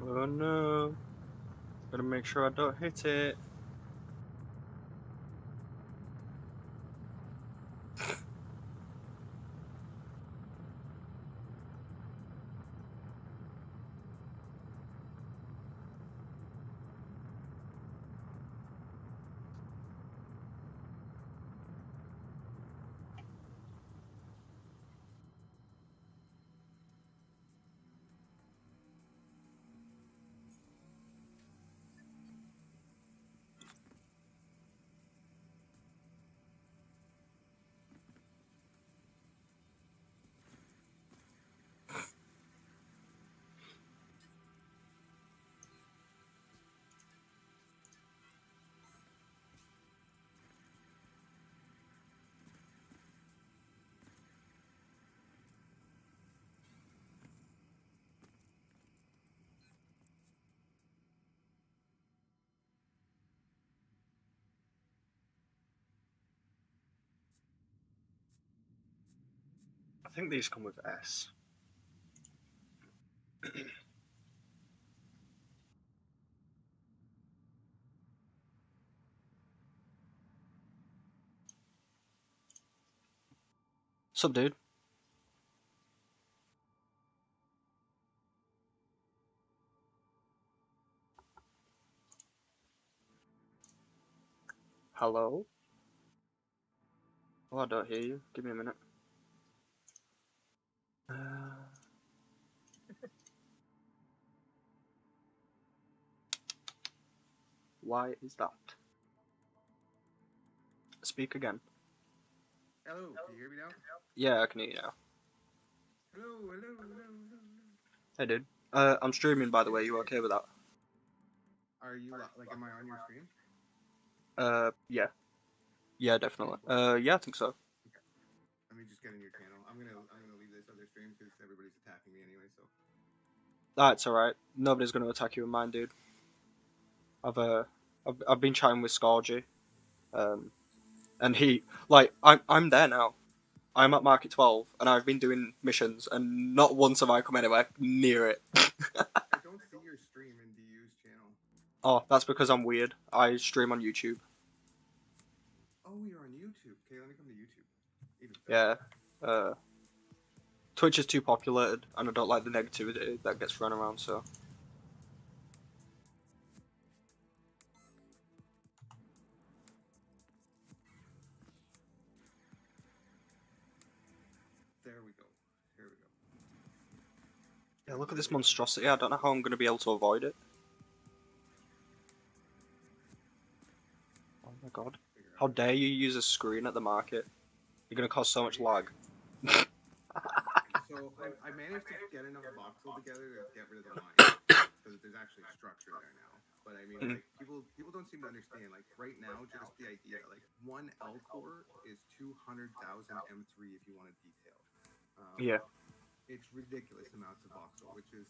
Oh no. Gotta make sure I don't hit it. I think these come with S. Sup, dude? Hello? Oh, I don't hear you. Give me a minute. Why is that? Speak again. Hello, can you hear me now? Yeah, I can hear you now. Hello. Hey, dude. I'm streaming, by the way. You okay with that? Are you like, am I on your screen? Yeah. Yeah, definitely. Yeah, I think so. Okay. Let me just get in your channel. I'm gonna leave this other stream because everybody's attacking me anyway. So. That's alright. Nobody's gonna attack you in mine, dude. I've been chatting with Scorgy, and I'm there now. I'm at Market 12, and I've been doing missions, and not once have I come anywhere near it. I don't see your stream in DU's channel. Oh, that's because I'm weird. I stream on YouTube. Oh, you're on YouTube. Okay, let me come to YouTube. Even better. Yeah. Twitch is too populated, and I don't like the negativity that gets thrown around, so. There we go. Here we go. Yeah, look at this monstrosity. I don't know how I'm going to be able to avoid it. Oh my god. How dare you use a screen at the market? You're going to cause so much lag. So I managed to get enough voxel together to get rid of the line, so that there's actually structure there now. But I mean, like people don't seem to understand. Like right now, just the idea, like one L core is 200,000 M3 if you want to detail. Yeah. It's ridiculous amounts of voxel, which is,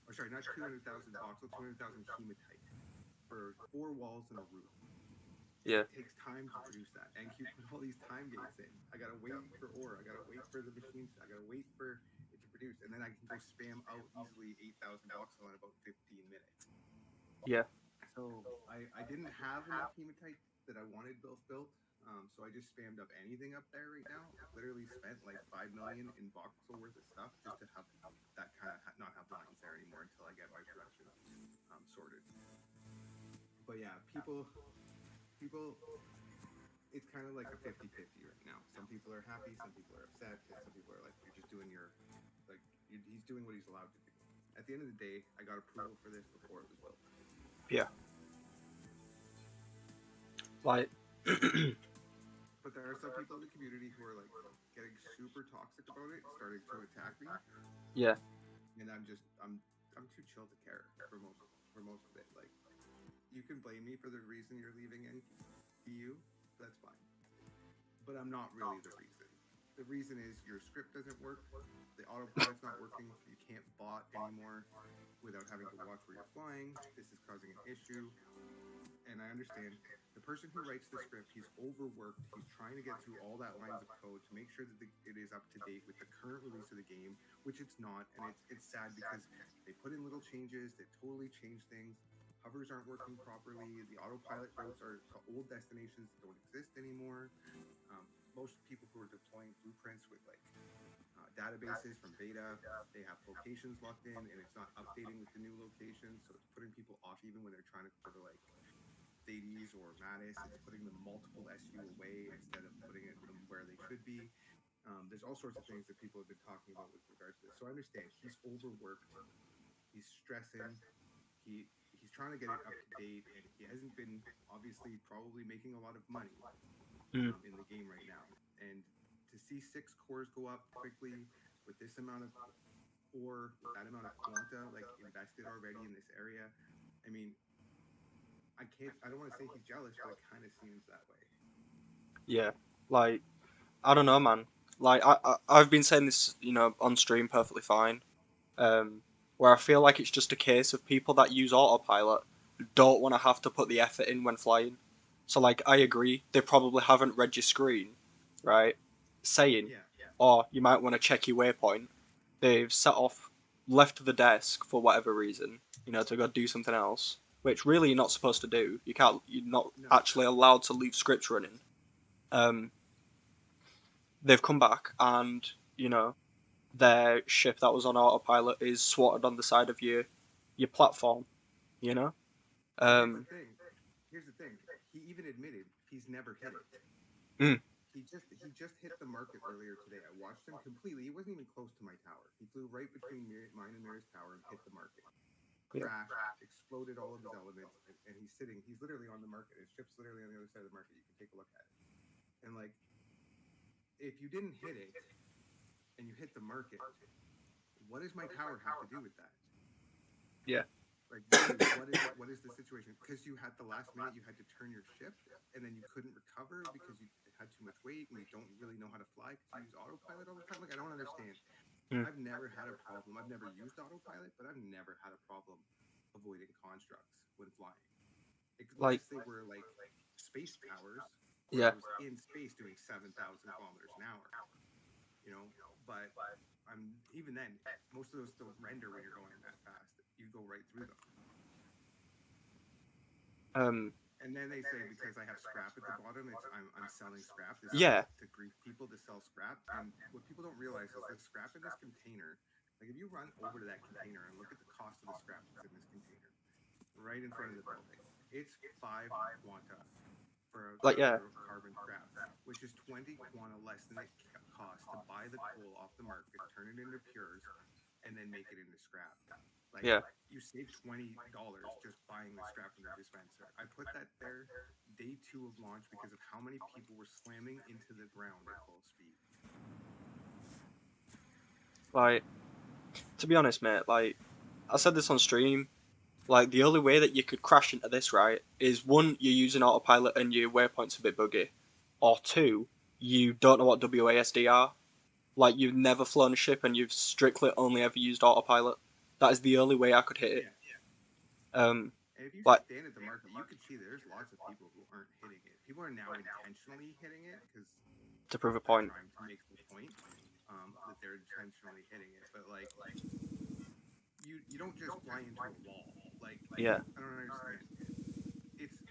or sorry, not 200,000 voxel, 200,000 hematite for 4 walls and a roof. Yeah. It takes time to produce that, and you put all these time gates in. I gotta wait for ore. I gotta wait for the machines. I gotta wait for it to produce, and then I can go spam out easily 8,000 voxel in about 15 minutes. Yeah. So I didn't have enough hematite that I wanted built, so I just spammed up anything up there right now. Literally spent like 5 million in voxel worth of stuff just to have that kind of not have lines there anymore until I get my production sorted. But yeah, people, it's kind of like a 50-50 right now. Some people are happy, some people are upset, because some people are like, you're just doing your, like, he's doing what he's allowed to do. At the end of the day, I got approval for this before it was built. Yeah. Like. But there are some people in the community who are like getting super toxic about it, starting to attack me. Yeah. And I'm too chill to care for most of it. Like, you can blame me for the reason you're leaving NPU, that's fine. But I'm not really the reason. The reason is your script doesn't work, the autopilot's not working, you can't bot anymore without having to watch where you're flying. This is causing an issue. and I understand the person who writes the script, he's overworked. He's trying to get through all that lines of code to make sure that it is up to date with the current release of the game, which it's not. And it's sad because they put in little changes that totally change things. Hovers aren't working properly. The autopilot routes are to old destinations that don't exist anymore. Most people who are deploying blueprints with like databases from beta, they have locations locked in, and it's not updating with the new locations, so it's putting people off even when they're trying to go to like Thades or Mattis. It's putting them multiple SU away instead of putting them where they should be. There's all sorts of things that people have been talking about with regards to this. So I understand he's overworked, he's stressing, he's trying to get it up to date, and he hasn't been obviously probably making a lot of money Mm. in the game right now. And to see 6 cores go up quickly with this amount of ore, with that amount of quanta like invested already in this area, I mean, I don't want to say he's jealous, but it kind of seems that way. Yeah, like I don't know, man. Like I've been saying this, on stream perfectly fine. Where I feel like it's just a case of people that use autopilot don't want to have to put the effort in when flying. So like I agree, they probably haven't read your screen, right? Saying, Yeah, or you might want to check your waypoint. They've set off, left the desk for whatever reason, to go do something else, which really you're not supposed to do. You're not no, actually allowed to leave scripts running. Um, they've come back and their ship that was on autopilot is swatted on the side of your platform. You know. but here's the Um. thing. Here's the thing. He even admitted he's never hit it. Mm, He just hit the market earlier today. I watched him completely. He wasn't even close to my tower. He flew right between mine and Mira's tower and hit the market. yeah. Crashed, exploded all of his elements, and he's sitting. He's literally on the market. His ship's literally on the other side of the market. You can take a look at it. And like, if you didn't hit it and you hit the market, what does my tower have to do with that? Yeah. Like, really, what is the situation? Because you had the last minute, you had to turn your ship, and then you couldn't recover because you had too much weight, and you don't really know how to fly because you use autopilot all the time. Like, I don't understand. Mm, I've never had a problem. I've never used autopilot, but I've never had a problem avoiding constructs when flying, like. unless they were like space towers where I Yeah. was in space doing 7,000 kilometers an hour. You know, but I'm even then. Most of those don't render when you're going that fast. You go right through them. Um. And then they say because I have scrap at the bottom, I'm selling scrap. This is Yeah. to greet people to sell scrap. And what people don't realize is the scrap in this container. Like if you run over to that container and look at the cost of the scrap that's in this container, right in front of the building, it's 5 quanta for Like yeah. carbon scrap, which is 20 quanta less than it costs to buy the coal off the market, turn it into pures, and then make it into scrap. Like Yeah. you save $20 just buying the scrap from the dispenser. I put that there day 2 of launch because of how many people were slamming into the ground at full speed. Like to be honest, mate. Like I said this on stream. Like the only way that you could crash into this, right, is one, you're using autopilot and your waypoint's a bit buggy, or two, you don't know what WASD are. Like you've never flown a ship and you've strictly only ever used autopilot. That is the only way I could hit it. Yeah. Um, And if you like stand at the market, you can see there's lots of people who aren't hitting it. People are now intentionally hitting it because to prove a they're point. trying to make the point that they're intentionally hitting it. But like, you don't just fly into a wall. Like, Yeah. I don't understand.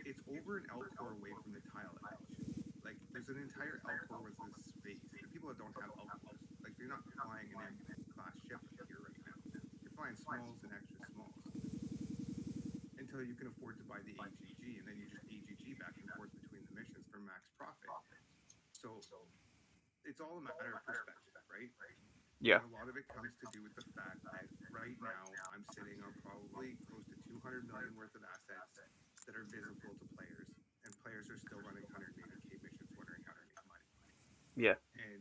It's over an L core away from the tile edge. Like, there's an entire L core with this space. The people that don't have L cores, like, you're not flying an M class ship here right now. You're flying smalls and extra smalls until you can afford to buy the AGG, and then you just AGG back and forth between the missions for max profit. So it's all a matter of perspective, right? Yeah. And a lot of it comes to do with the fact that right now I'm sitting on probably close to 200 million worth of assets that are visible to players, and players are still running 180k missions wondering how to make money. Yeah. And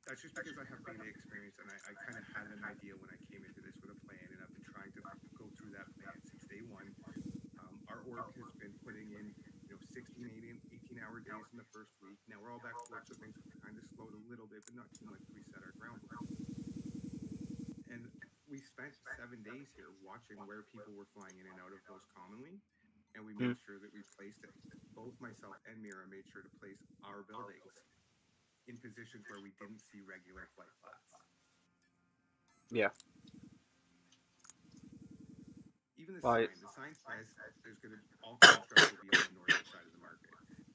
that's just because I have beta experience, and I kind of had an idea when I came into this with a plan, and I've been trying to go through that plan since day one. Our org has been putting in 16 18-hour days in the first week. Now we're all back to work, so things have kind of slowed a little bit, but not too much to reset our groundwork. And we spent 7 days here watching where people were flying in and out of most commonly. and we Mm. made sure that we placed it. Both myself and Mira made sure to place our buildings in positions where we didn't see regular flight paths. Yeah. Even Like, the sign says there's going to all constructs will be on the northern side of the market.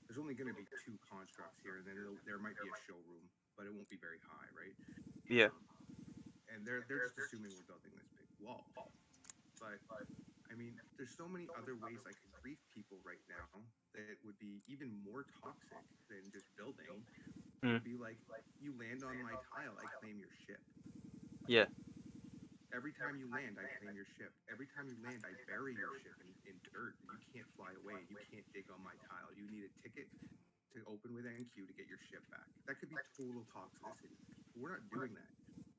There's only going to be 2 constructs here, and then there might be a showroom, but it won't be very high, right? yeah. And they're just assuming we're building this big wall. But I mean, there's so many other ways I could grief people right now that would be even more toxic than just building. Mm. Would be like, you land on my tile, I claim your ship. Yeah. Every time you land, I claim your ship. Every time you land, I bury your ship in dirt, and you can't fly away, and you can't dig on my tile. You need a ticket to open with NQ to get your ship back. That could be total toxicity. We're not doing that.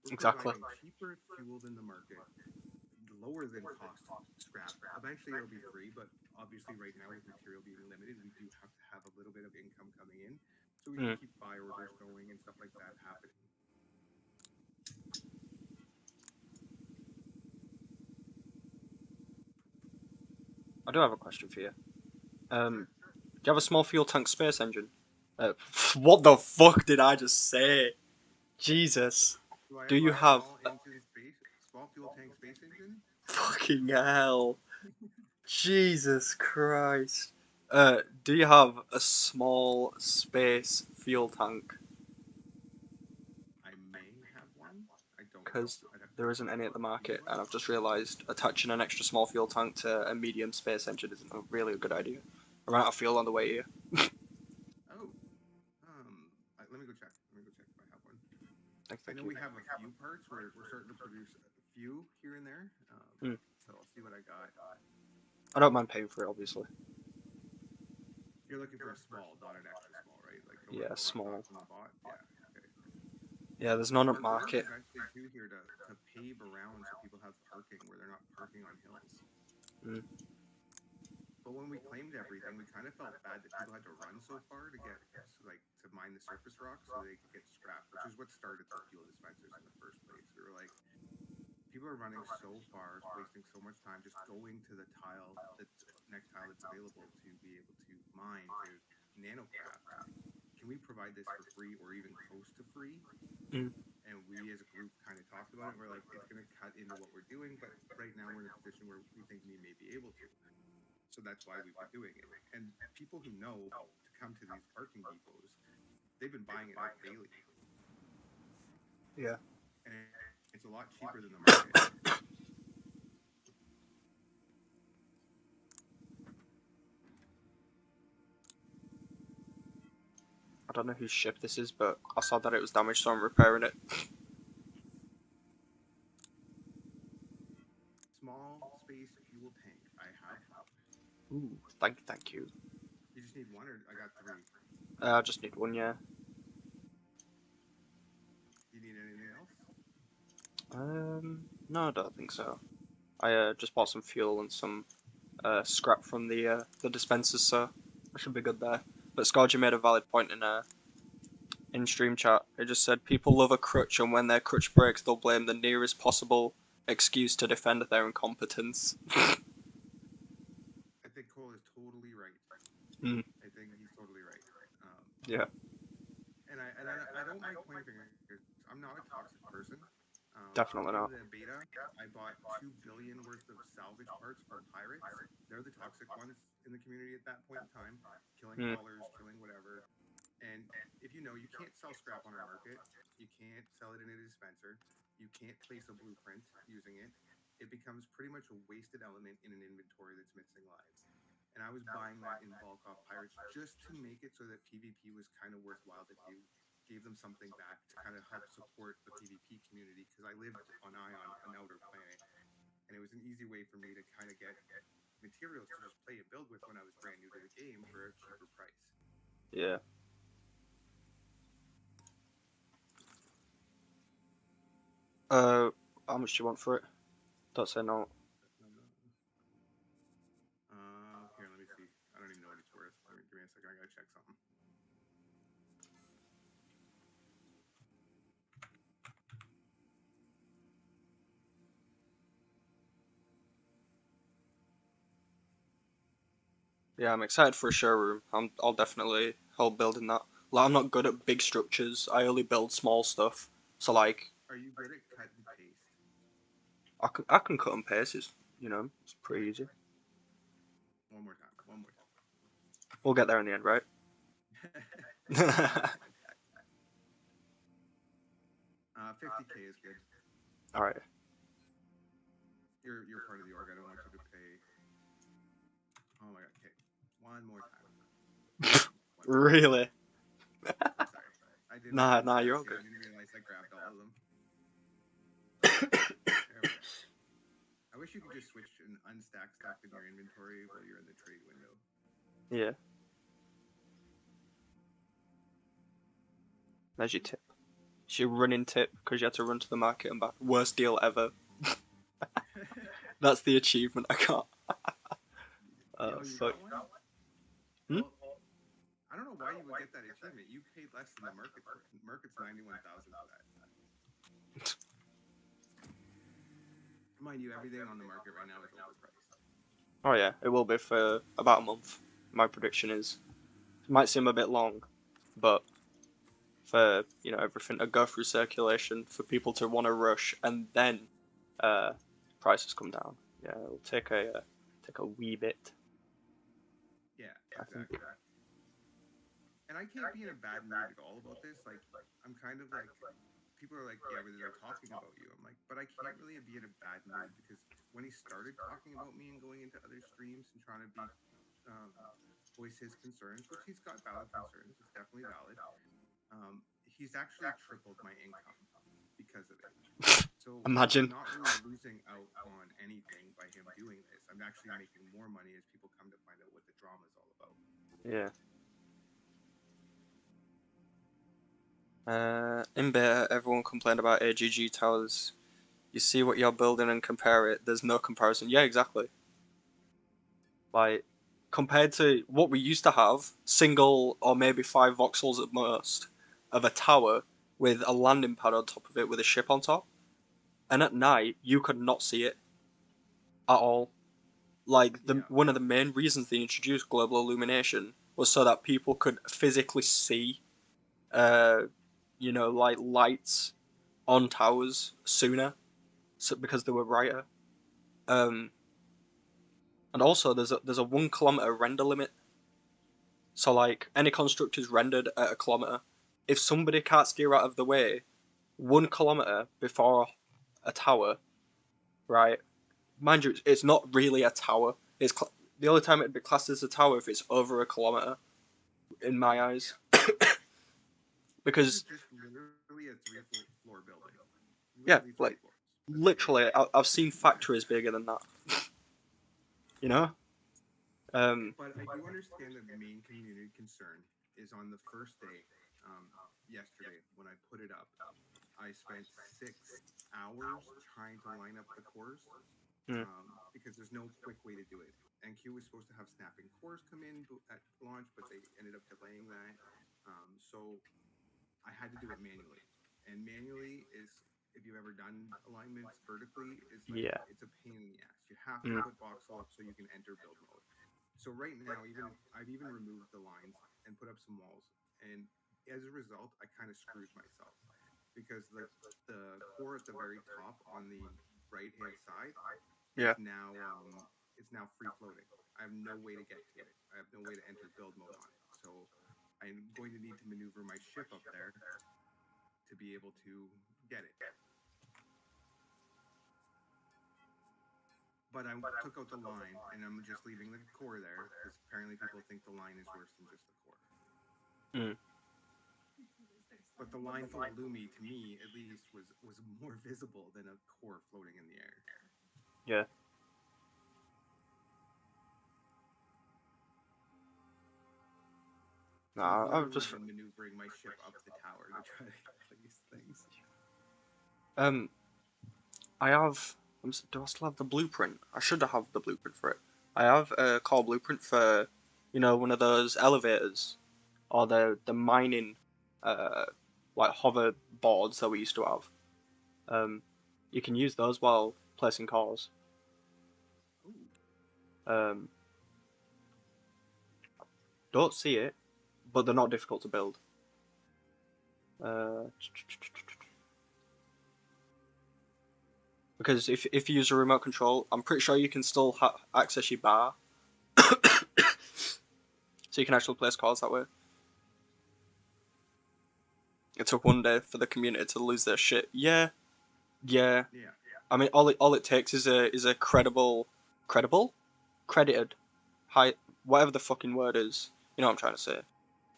We're Exactly. providing cheaper fuel than the market, lower than cost scrap. Eventually it'll be free, but obviously right now with material being limited, we do have to have a little bit of income coming in so we can Mm. keep buy orders going and stuff like that happening. I do have a question for you. Sure. Do you have a small fuel tank space engine? What the fuck did I just say? Jesus. Do you have Small fuel tank space engine? fucking hell? Jesus Christ. Do you have a small space fuel tank? I may have one. I don't know. Because I'd have to there look isn't at any it. at the market, Do you? and I've just realised attaching an extra small fuel tank to a medium space engine isn't a really good idea. I'm out of fuel on the way here. Oh. Let me go check. Let me go check if I have one. I Thank know you. we have a few parts. We're starting to produce a few here and there. Mm. So I'll see what I got. I don't mind paying for it, obviously. You're looking for a small, not an extra small, right? Like the Yeah, one that small. from the bot. Yeah. Okay. Yeah, there's none at Our goal is market. eventually too here to pave around so people have parking where they're not parking on hills. Mm. But when we claimed everything, we kind of felt bad that people had to run so far to get to mine the surface rock so they could get scrap, which is what started the fuel dispensers in the first place. We were like, people are running so far, wasting so much time just going to the next tile that's available to be able to mine to nanocraft. Can we provide this for free or even close to free? Mm. And we as a group kind of talked about it. We're like, it's going to cut into what we're doing, but right now we're in a position where we think we may be able to. So that's why we've been doing it. And people who know to come to these parking depots, they've been buying it out daily. Yeah. And it's a lot cheaper than the market. I don't know whose ship this is, but I saw that it was damaged, so I'm repairing it. Small space fuel tank. I have. Ooh, thank you. You just need one, or I got 3. I just need one, yeah. Do you need anything else? No, I don't think so. I just bought some fuel and some scrap from the dispensers, so I should be good there. But Scourge made a valid point in stream chat. It just said people love a crutch, and when their crutch breaks, they'll blame the nearest possible excuse to defend their incompetence. I think Cole is totally right. Mm. I think he's totally right. Yeah. And I don't like pointing fingers. I'm not a toxic person. Definitely in not. the beta, I bought 2 billion worth of salvage parts for pirates. They're the toxic ones in the community at that point in time, killing haulers, killing whatever. And if you know, you can't sell scrap on our market. You can't sell it in a dispenser. You can't place a blueprint using it. It becomes pretty much a wasted element in an inventory that's missing lives. And I was buying that in bulk off pirates just to make it so that PvP was kind of worthwhile to do. Gave them something back to kind of help support the PvP community because I lived on Ion, an outer planet, and it was an easy way for me to kind of get materials to just play and build with when I was brand new to the game for a cheaper price. Yeah. How much do you want for it? Don't say no. Here, let me see. I don't even know what it's worth. Give me a second. I gotta check something. Yeah, I'm excited for a showroom. I'll definitely help building that. Like, I'm not good at big structures. I only build small stuff. So like, Are you good at cut and paste? I can cut and paste. It's pretty easy. One more time. One more We'll get there in the end, right? time. Exactly. 50K is good. All right. You're part of the org. I don't want you to pay. Oh my god. Okay. One more time. One more time. Really? I'm sorry. I Nah, didn't nah, sense you're all you. good. I didn't realize I grabbed all of them. There we go. I wish you could just switch and unstack stuff in your inventory while you're in the trade window. Yeah. There's your tip. It's your running tip because you had to run to the market and back. Worst deal ever. That's the achievement I got. Yo, you Fuck. got one? Hmm? Well, I don't know why you would get that achievement. You paid less than the market for it. Market's 91,000 for that. Mind you, everything on the market right now is overpriced. Oh yeah, it will be for about a month. My prediction is. It might seem a bit long, but for everything to go through circulation, for people to want to rush, and then prices come down. Yeah, it'll take a wee bit, Yeah, I think. exactly. And I can't be in a bad mood at all about this. Like, I'm kind of like, people are like, yeah, but they're talking about you. I'm like, but I can't really be in a bad mood because when he started talking about me and going into other streams and trying to be, voice his concerns, which he's got valid concerns, it's definitely valid. He's actually tripled my income because of it. So I'm Imagine. not really losing out on anything by him doing this. I'm actually making more money as people come to find out what the drama is all about. Yeah. In beta, everyone complained about AGG towers. You see what you're building and compare it. There's no comparison. Yeah, exactly. Like, compared to what we used to have, single or maybe 5 voxels at most, of a tower with a landing pad on top of it with a ship on top. And at night, you could not see it at all. Like, Yeah, one of the main reasons they introduced global illumination was so that people could physically see, uh, like lights on towers sooner, so, because they were brighter. Um, and also there's a 1 kilometer render limit. So like any construct is rendered at a kilometer. If somebody can't steer out of the way 1 kilometer before a tower, right? Mind you, it's not really a tower. The only time it'd be classed as a tower if it's over a kilometer, in my eyes. this is Because just literally a three-floor building. yeah, Literally three like floors. That's it. literally, I've seen factories bigger than that. You know. But I do understand that the main community concern is on the first day, yesterday, when I put it up. I spent 6 hours trying to line up the cores Mm, because there's no quick way to do it. NQ was supposed to have snapping cores come in at launch, but they ended up delaying that. So I had to do it manually. And manually is, if you've ever done alignments vertically, is like yeah. it's a pain in the ass. You have to Mm, put voxel up so you can enter build mode. So right now, I've even removed the lines and put up some walls, and as a result, I kind of screwed myself because the core at the very top on the right hand side yeah. is now free floating. I have no way to get to it. I have no way to enter build mode on it. So I'm going to need to maneuver my ship up there to be able to get it. But I took out the line, and I'm just leaving the core there because apparently people think the line is worse than just the core. Mm, But the line full of Lumi, to me at least, was more visible than a core floating in the air. yeah. So I've Nah, I've literally just been maneuvering my ship up the tower to try to place things. um I have. Do I still have the blueprint? I should have the blueprint for it. I have a core blueprint for, one of those elevators or the mining, uh, like hover boards that we used to have. Um, you can use those while placing cores. Ooh. Um, Don't see it, but they're not difficult to build. Uh, because if you use a remote control, I'm pretty sure you can still access your bar, so you can actually place cards that way. It took one day for the community to lose their shit. Yeah. Yeah. I mean, all it takes is a credited, high, whatever the fucking word is. You know what I'm trying to say?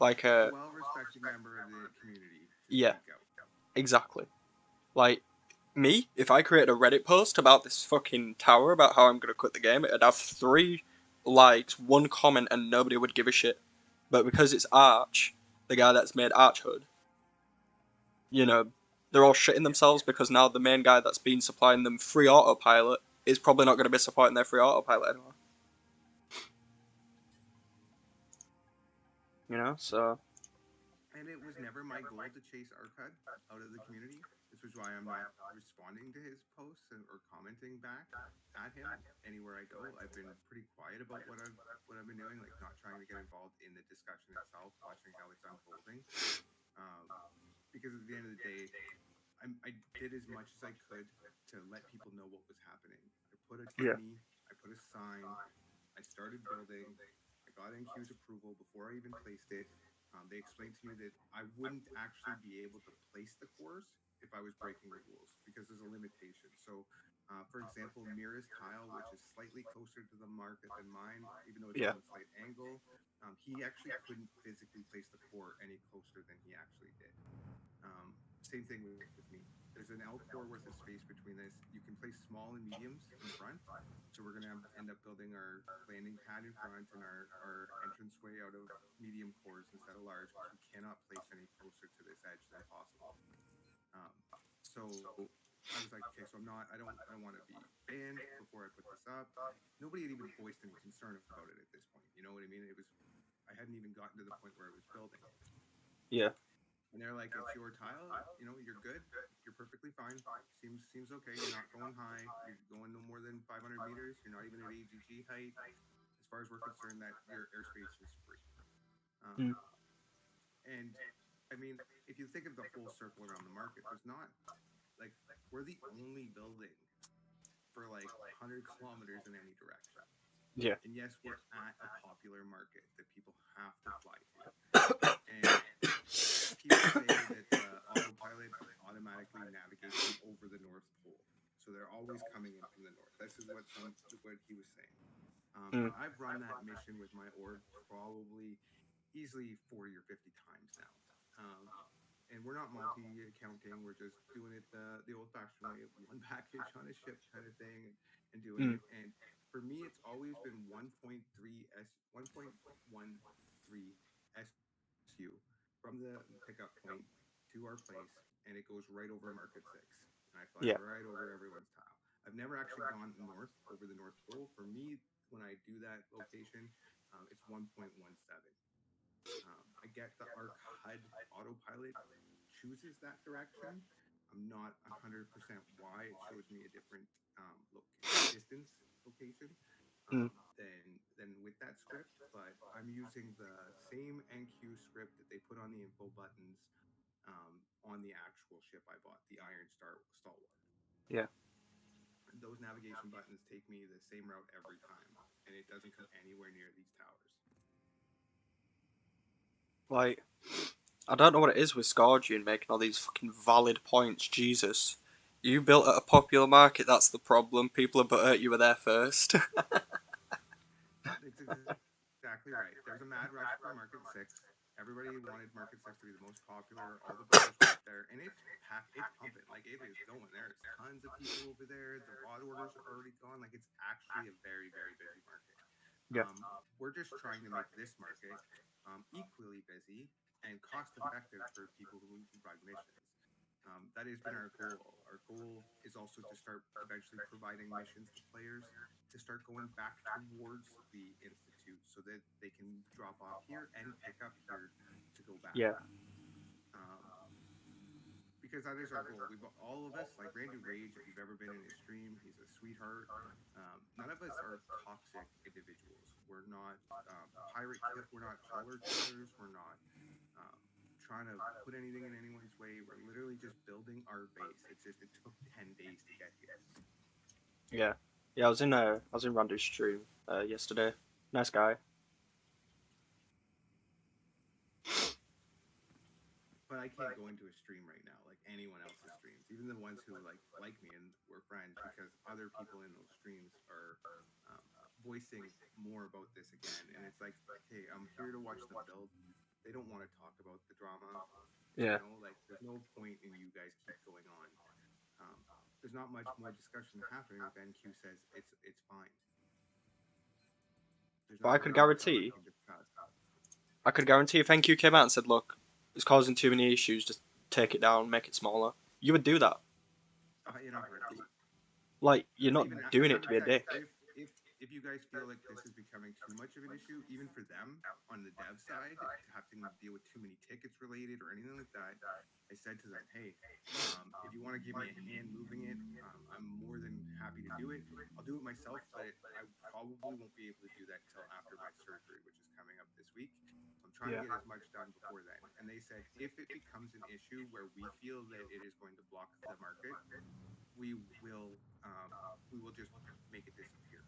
Like A well-respected member of the community to yeah, speak out. exactly. Like me, if I created a Reddit post about this fucking tower about how I'm gonna quit the game, it'd have 3 likes, 1 comment, and nobody would give a shit. But because it's Arch, the guy that's made Archhood, you know, they're all shitting themselves because now the main guy that's been supplying them free autopilot is probably not going to be supporting their free autopilot anymore. You know, so. And it was never my goal to chase Arcud out of the community. This is why I'm not responding to his posts or commenting back at him anywhere I go. I've been pretty quiet about what I've been doing, like not trying to get involved in the discussion itself, watching how it's unfolding. Um, because at the end of the day, I did as much as I could to let people know what was happening. I put a Yeah. thingy, I put a sign, I started building, I got NQ's approval before I even placed it. They explained to me that I wouldn't actually be able to place the cores if I was breaking the rules because there's a limitation. So, for example, Mira's tile, which is slightly closer to the market than mine, even though it's Yeah. on a slight angle, he actually couldn't physically place the core any closer than he actually did. Same thing with me. There's an L core worth of space between this. You can place small and mediums in front. So we're going to end up building our landing pad in front and our entranceway out of medium cores instead of large because we cannot place any closer to this edge than possible. So I was like, okay, so I don't want to be banned before I put this up. Nobody had even voiced any concern about it at this point. You know what I mean? I hadn't even gotten to the point where I was building it. Yeah. And they're like, it's your tile, you know, you're good, you're perfectly fine. Seems okay. You're not going high. You're going no more than 500 meters. You're not even at AGG height. As far as we're concerned, that your airspace is free. Mm. And I mean, if you think of the whole circle around the market, there's not like we're the only building for like 100 kilometers in any direction. Yeah. And yes, we're at a popular market that people have to fly to. And people say that autopilot automatically navigates them over the North Pole, so they're always coming in from the north. This is what he was saying. And I've run that mission with my org probably easily 40 or 50 times now. And we're not multi-accounting. We're just doing it the old-fashioned way, one package on a ship kind of thing, and doing it. And for me, it's always been 1.13 SU from the pickup point to our place, and it goes right over Market 6. And I fly Yeah. right over everyone's tile. I've never actually gone north over the North Pole. For me, when I do that location, it's 1.17. I get the ARC HUD autopilot chooses that direction. I'm not 100% why it shows me a different distance location than with that script, but I'm using the same NQ script that they put on the info buttons on the actual ship I bought, the Iron Star Stalwart. Yeah. Those navigation buttons take me the same route every time, and it doesn't come anywhere near these towers. Like, I don't know what it is with Scourgian making all these fucking valid points. Jesus. You built at a popular market, that's the problem. People are butthurt you were there first. It's exactly right. There's a mad rush for Market 6. Everybody wanted Market 6 to be the most popular. All the builders were up there, and it's packed. It's pumping. Like, it is going. There's tons of people over there. The lot orders are already gone. Like, it's actually a very, very busy market. Yeah. We're just trying to make this market equally busy and cost-effective for people who provide missions. That has been our goal. Our goal is also to start eventually providing missions to players to start going back towards the Institute so that they can drop off here and pick up here to go back. Yeah. Because that is our goal. All of us, like Randy Rage, if you've ever been in his stream, he's a sweetheart. None of us are toxic individuals. We're We're not we're not hauler killers. We're not trying to put anything in anyone's way. We're literally just building our base. It's just it took 10 days to get here. Yeah, yeah. I was in Randy's stream yesterday. Nice guy. But I can't go into a stream right now, like anyone else's streams, even the ones who like me and we're friends, because other people in those streams are voicing more about this again. And it's like, hey, I'm here to watch them build. They don't want to talk about the drama. Yeah. Like there's no point in you guys keep going on. There's not much more discussion happening if NQ says it's fine. There's But not really much else we can discuss. I could guarantee if NQ came out and said, "Look, it's causing too many issues. Just take it down, make it smaller," you would do that. You're not ready. Like you're not Even doing it to be a fact, dick. if you guys feel like this is becoming too much of an issue, even for them on the dev side, having to deal with too many tickets related or anything like that, I said to them, hey, if you want to give me a hand moving it, I'm more than happy to do it. I'll do it myself, but I probably won't be able to do that until after my surgery, which is coming up this week. So I'm trying to get as much done before then. And they said, if it becomes an issue where we feel that it is going to block the market, we will just make it disappear.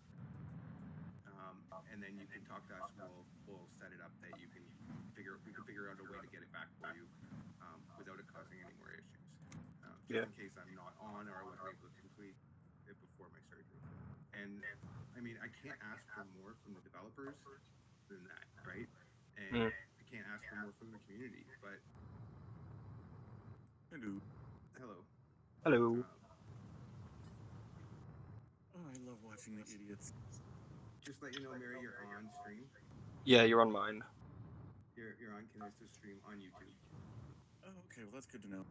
And then you can talk to us, and we'll set it up that we can figure out a way to get it back for you without it causing any more issues. Just in case I'm not on or I wasn't able to complete it before my surgery. And I mean, I can't ask for more from the developers than that, right? And I can't ask for more from the community, but hello. Hello. I love watching the idiots. Just let you know, Mary, you're on stream. Yeah, you're on mine. You're on Kanista's stream on YouTube. Oh, okay. Well, that's good to know.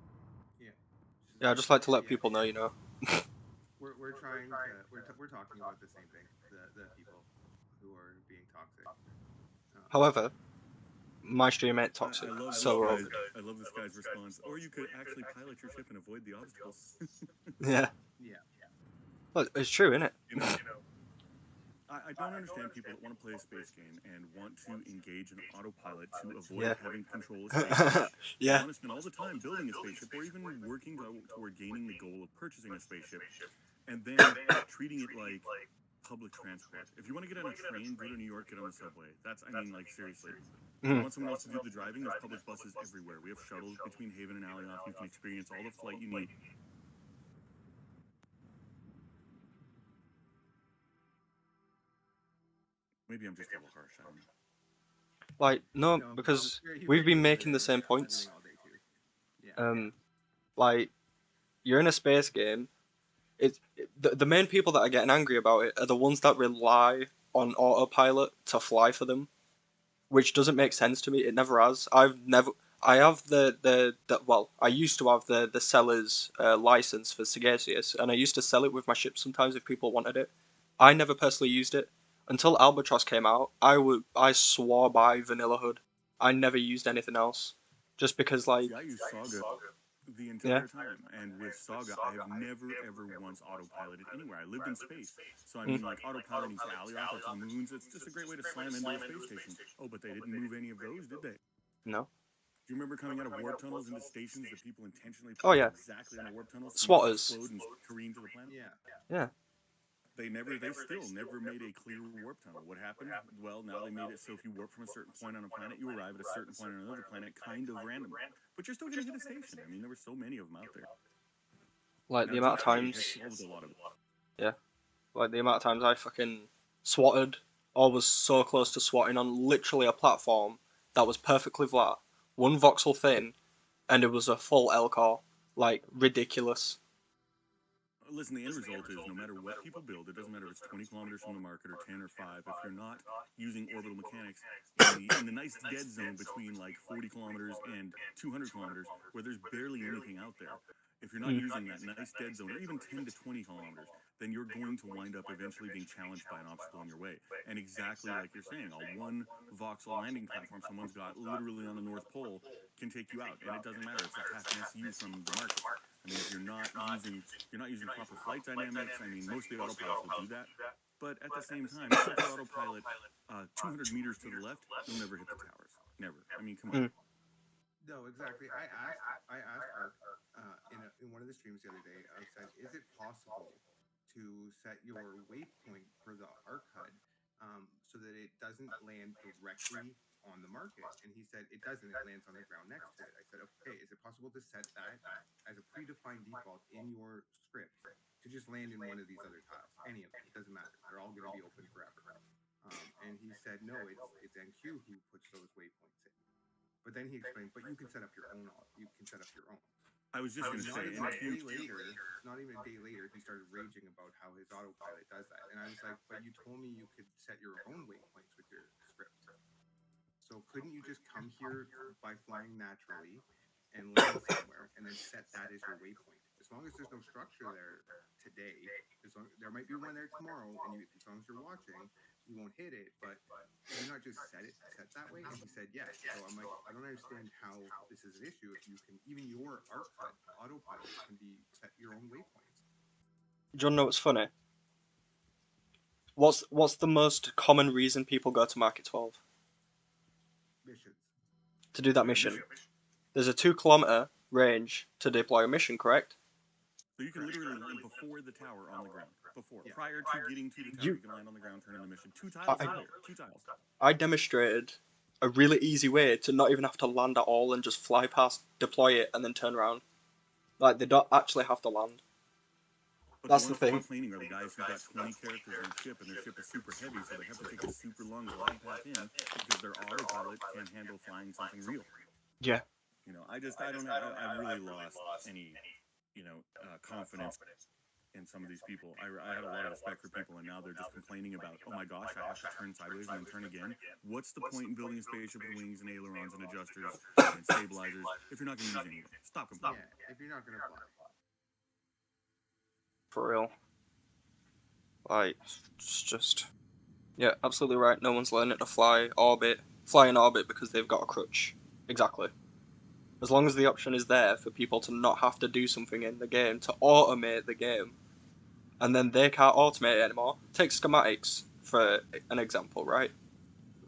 Yeah. Yeah, I just like to let people know, We're trying to we're talking about the same thing. The people who are being toxic. However, my stream ain't toxic, I love this guy's response. Or you could actually pilot your ship and avoid the obstacles. Yeah. Yeah. Well, it's true, isn't it? I don't understand people that want to play a space game and want to engage in autopilot to avoid having control of spaceship. Yeah. They want to spend all the time building a spaceship or even working toward gaining the goal of purchasing a spaceship and then treating it like public transport. If you want to get on a train, go to New York, get on the subway. Seriously. If you want someone else to do the driving, there's public buses everywhere. We have shuttles between Haven and Alioth. You can experience all the flight you need. Maybe I'm just a little harsh, I don't know. Like, no, because we've been making the same points. Like, you're in a space game. The main people that are getting angry about it are the ones that rely on autopilot to fly for them, which doesn't make sense to me. It never has. I have I used to have the seller's license for Sagacious, and I used to sell it with my ship sometimes if people wanted it. I never personally used it. Until Albatross came out, I swore by Vanilla Hood. I never used anything else, just because like. See, I used Saga the entire time, and with Saga, I have never ever once autopiloted anywhere. I lived in space, so I mean, like autopiloting to Alioth or to the moons, it's just a great way to slam into a space station. Oh, but they didn't move any of those, did they? No. Do you remember coming out of warp tunnels into stations that people intentionally put exactly in a warp tunnel? Swatters. Explode and careen to the planet? Yeah. They still never made a clear warp tunnel. What happened? Well, now they made it so if you warp from a certain point on a planet, you arrive at a certain point on another planet, kind of randomly. But you're still going to hit a station. I mean, there were so many of them out there. Like, the amount of times... Yeah. Like, the amount of times I fucking swatted, or was so close to swatting on literally a platform that was perfectly flat, one voxel thin, and it was a full L-core. Like, ridiculous. Listen, the end result is no matter what people build, it doesn't matter if it's 20 kilometers from the market or 10 or 5, if you're not using orbital mechanics in the nice dead zone between like 40 kilometers and 200 kilometers, where there's barely anything out there, if you're not using that nice dead zone, or even 10 to 20 kilometers, then you're going to wind up eventually being challenged by an obstacle in your way. And exactly like you're saying, a one voxel landing platform someone's got literally on the North Pole can take you out, and it doesn't matter. It's a half an SU from the market. I mean, if you're not using proper flight dynamics, I mean, most of the autopilots will do that, But at the same time, set your autopilot 200 meters to the left, you'll never hit the towers. Never. I mean, come on. No, exactly. I asked Ark in one of the streams the other day. I said, "Is it possible to set your waypoint for the Ark HUD so that it doesn't land directly on the market?" And he said, "It doesn't. It lands on the ground next to it." I said, "Okay, is it possible to set that as a predefined default in your script to just land in one of these other tiles? Any of them. It doesn't matter. They're all going to be open forever." And he said, "No, it's NQ who puts those waypoints in." But then he explained, "But you can set up your own. You can set up your own." I was just going to say, not even a day later, he started raging about how his autopilot does that. And I was like, "But you told me you could set your own waypoints with your script. So couldn't you just come here by flying naturally and land somewhere and then set that as your waypoint? As long as there's no structure there today, there might be one there tomorrow, and as long as you're watching, you won't hit it. But can you not just set that way?" And he said yes. So I'm like, I don't understand how this is an issue if you can, even your Arc HUD autopilot can be set your own waypoints. Do you know what's funny? What's the most common reason people go to Market 12? Missions. To do that mission. There's a 2-kilometer range to deploy a mission, correct? So you can literally land before the tower on the ground. Yeah. Prior to getting to the tower, you can land on the ground, turn in the mission. 2 tiles earlier. 2 tiles. I demonstrated a really easy way to not even have to land at all and just fly past, deploy it, and then turn around. Like, they don't actually have to land. But That's the the ones thing. complaining are the guys who got 20 characters on a ship, and their ship is super heavy, so they have to take a super long glide path in because their autopilot can't handle flying something real. Yeah. You know, I really lost any, confidence in some of these people. I had a lot of respect for people, and now they're just complaining about, oh my gosh, I have to turn sideways and then turn again. What's the point in building a spaceship with wings and ailerons and adjusters and stabilizers if you're not going to use anything? Stop complaining. Yeah, if you're not going to fly. For real. Like, it's just... Yeah, absolutely right. No one's learning to fly in orbit because they've got a crutch. Exactly. As long as the option is there for people to not have to do something in the game, to automate the game, and then they can't automate it anymore. Take schematics for an example, right?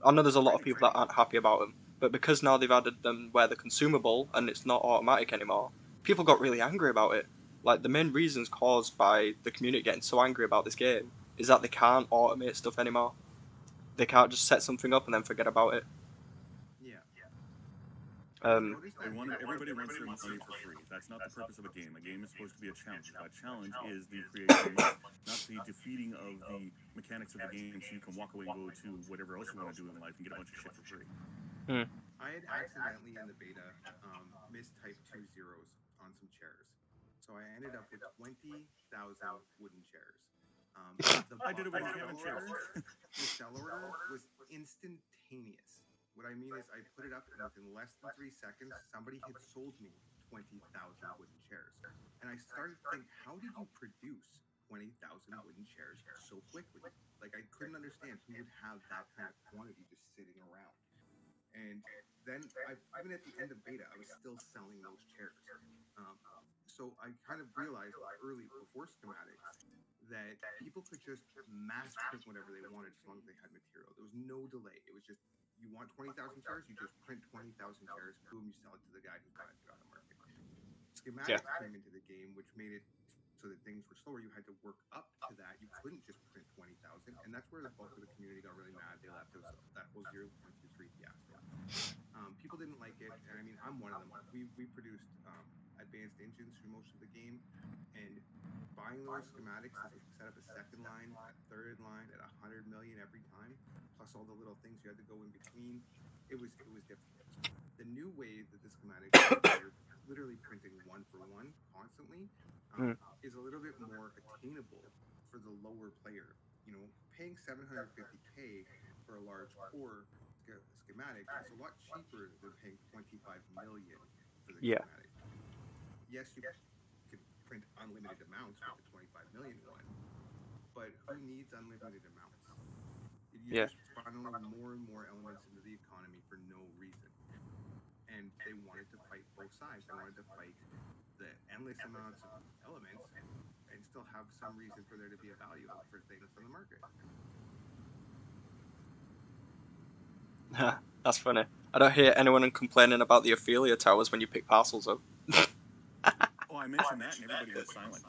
I know there's a lot of people that aren't happy about them, but because now they've added them where they're consumable and it's not automatic anymore, people got really angry about it. Like, the main reasons caused by the community getting so angry about this game is that they can't automate stuff anymore. They can't just set something up and then forget about it. Yeah. Everybody wants their money for free. That's not the purpose of a game. A game is supposed to be a challenge. A challenge is the creation of money, not the defeating of the mechanics of the game so you can walk away and go to whatever else you want to do in life and get a bunch of shit for free. I had accidentally in the beta mistyped 2 zeros on some chairs. So I ended up with 20,000 wooden chairs. I did it with a chairs. The sell order was instantaneous. What I mean is I put it up and within less than 3 seconds, somebody had sold me 20,000 wooden chairs. And I started to think, how did you produce 20,000 wooden chairs so quickly? Like, I couldn't understand who would have that kind of quantity just sitting around. And then, even at the end of beta, I was still selling those chairs. So I kind of realized early, before schematics, that people could just mass print whatever they wanted as long as they had material. There was no delay. It was just, you want 20,000 chairs, you just print 20,000 chairs, boom, you sell it to the guy who's buying it on the market. Schematics came into the game, which made it so that things were slower. You had to work up to that. You couldn't just print 20,000. And that's where the bulk of the community got really mad. They left us that whole 0.23 fiasco. People didn't like it. And I mean, I'm one of them. We produced advanced engines through most of the game. And buying those schematics to set up a second line, a third line at 100 million every time, plus all the little things you had to go in between, it was difficult. The new way that the schematics are literally printing 1 for 1 constantly is a little bit more attainable for the lower player. You know, paying $750K for a large core schematic is a lot cheaper than paying $25 million for the schematic. Yes, you could print unlimited amounts with the 25 million one, but who needs unlimited amounts? You just funnel more and more elements into the economy for no reason. And they wanted to fight both sides. They wanted to fight the endless amounts of elements and still have some reason for there to be a value for things on the market. That's funny. I don't hear anyone complaining about the Ophelia towers when you pick parcels up. Oh, I mentioned that, and everybody went silent.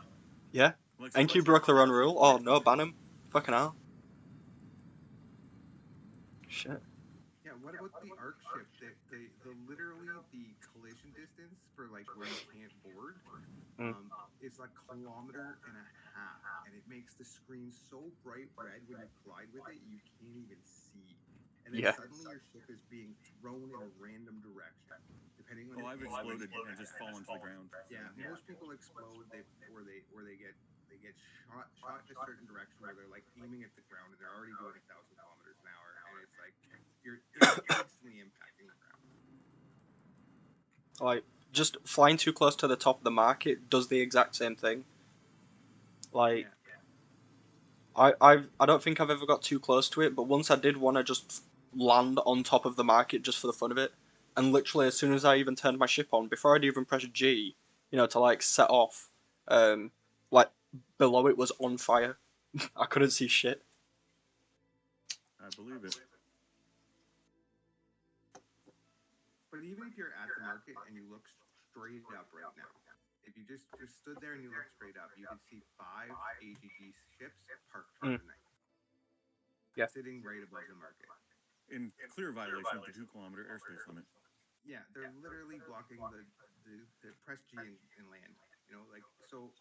Yeah. Like, NQ broke their own rule. Oh no, ban him. Fucking hell. Shit. Yeah, what about the arc ship? The literally the collision distance for like where you can't board is like 1.5 kilometers, and it makes the screen so bright red when you collide with it you can't even see. And then Yeah. suddenly your ship is being thrown in a random direction, depending on Oh, your I've aim. exploded and just fallen to the ground. Yeah, most people explode. They get shot in a certain direction where they're like aiming at the ground and they're already going 1,000 kilometers an hour, and it's like you're instantly impacting the ground. Like, just flying too close to the top of the market does the exact same thing. Like, I don't think I've ever got too close to it, but once I did want to just land on top of the market just for the fun of it, and literally as soon as I even turned my ship on, before I'd even pressed G, to like set off, like below it was on fire. I couldn't see shit. I believe it. But even if you're at the market and you look straight up right now, if you just stood there and you look straight up, you could see 5 AGG ships parked for the night. Yeah. Sitting right above the market. In clear violation of the 2-kilometer airspace limit. Yeah, they're literally blocking the press G and land. Like, so,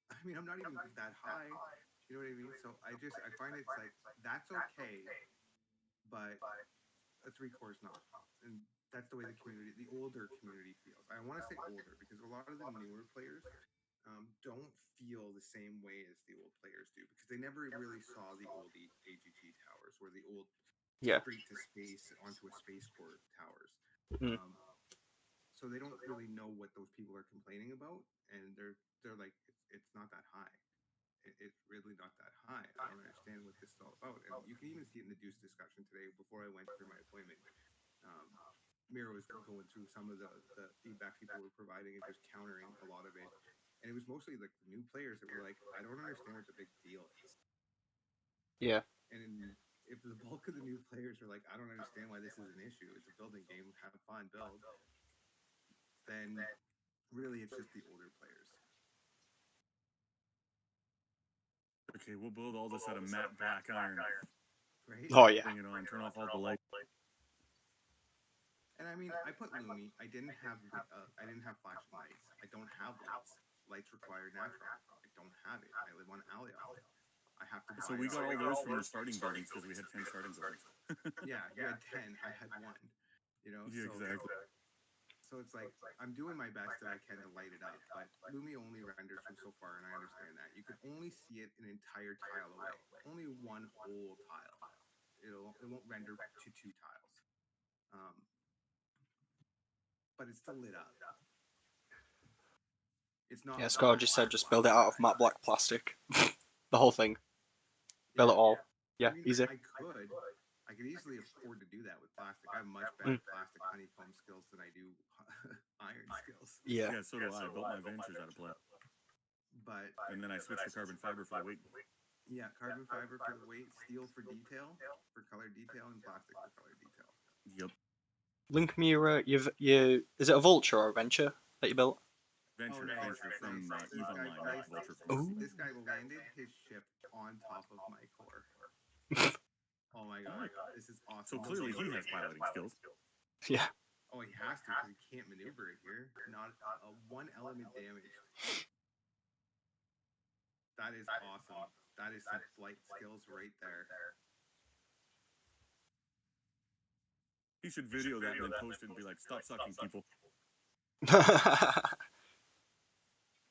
I mean, I'm not even that high. You know what I mean? So I find it's like, that's okay, but a 3-core's not. And that's the way the older community feels. I want to say older because a lot of the newer players don't feel the same way as the old players do, because they never really saw the old AGG towers or the old straight to space onto a space core towers. So they don't really know what those people are complaining about, and they're like, it's not that high. It's really not that high. I don't understand what this is all about. And you can even see it in the Deuce discussion today before I went through my appointment. Mira was going through some of the feedback people were providing and just countering a lot of it. And it was mostly like the new players that were like, I don't understand what the big deal is. Yeah. And if the bulk of the new players are like, I don't understand why this is an issue, it's a building game, have fun, build, then really it's just the older players. Okay, we'll build all this out of matte black iron. Right? Oh yeah. Bring it on. Turn off all the lights. And I mean, I put Lumi. I didn't have flashing lights. I don't have lights. Lights require natural. I don't have it. I live on Alioth. I have to buy. So we got all those from the starting buildings because we had 10 starting buildings. Yeah, you had 10. I had 1. Yeah, exactly. So it's like, I'm doing my best that I can to light it up, but Lumi only renders from so far, and I understand that. You can only see it an entire tile away. Only one whole tile. It won't render to 2 tiles. But it's still lit up. It's not. Yeah, Scott just said just build it out of matte black plastic. The whole thing. Build it all. Yeah, I mean, easy. I could easily afford to do that with plastic. I have much better plastic honeycomb skills than I do iron skills. Yeah. Yeah, so do I. I built my ventures out of plastic. And then I switched to carbon fiber for the weight. Yeah, carbon fiber for the weight, steel for detail, for color detail, and plastic for color detail. Yep. Link me your is it a vulture or a venture that you built? Venture from EVE Online, not Vulture from Ooh. This guy landed his ship on top of my core. Oh my god, this is awesome. So clearly he has piloting skills. Yeah. Oh, he has to because he can't maneuver it here. Not a 1 element damage. That is awesome. That is some flight skills right there. He should video that and then post it and be like, stop sucking, people.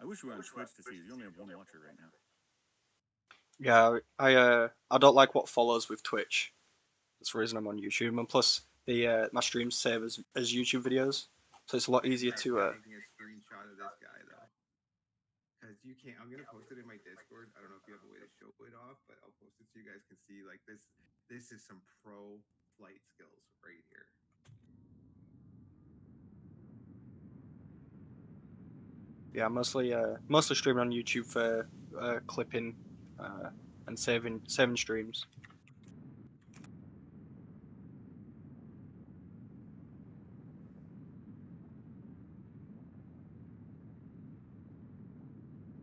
I wish we were on Twitch to see it. You only have one watcher right now. Yeah, I don't like what follows with Twitch. That's the reason I'm on YouTube, and plus the my streams save as YouTube videos, so it's a lot easier to. Taking a screenshot of this guy though, because you can't. I'm gonna post it in my Discord. I don't know if you have a way to show it off, but I'll post it so you guys can see. Like this is some pro flight skills right here. Yeah, mostly streaming on YouTube for clipping and saving streams.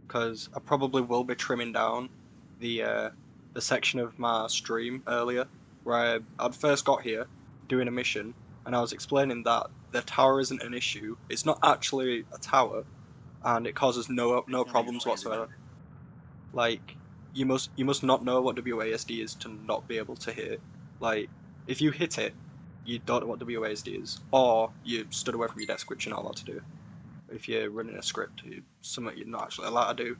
Because I probably will be trimming down the section of my stream earlier where I'd first got here doing a mission, and I was explaining that the tower isn't an issue. It's not actually a tower, and it causes no problems whatsoever. Like you must not know what WASD is to not be able to hit it. Like if you hit it, you don't know what WASD is, or you stood away from your desk, which you're not allowed to do. If you're running a script, something you're not actually allowed to do.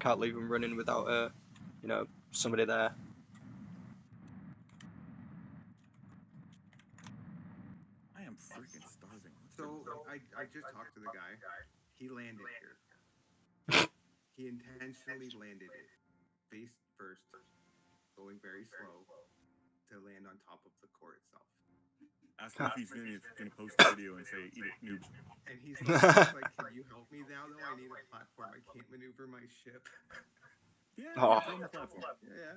Can't leave them running without somebody there. I am freaking starving. So I just talked to the guy. He landed here. He intentionally landed it face first, going very slow to land on top of the core itself. Ask him if he's gonna post a video and say, "Eat it, noobs." And he's like, "Can you help me now? Though I need a platform. I can't maneuver my ship." Yeah, Oh. throw him a platform. Yeah.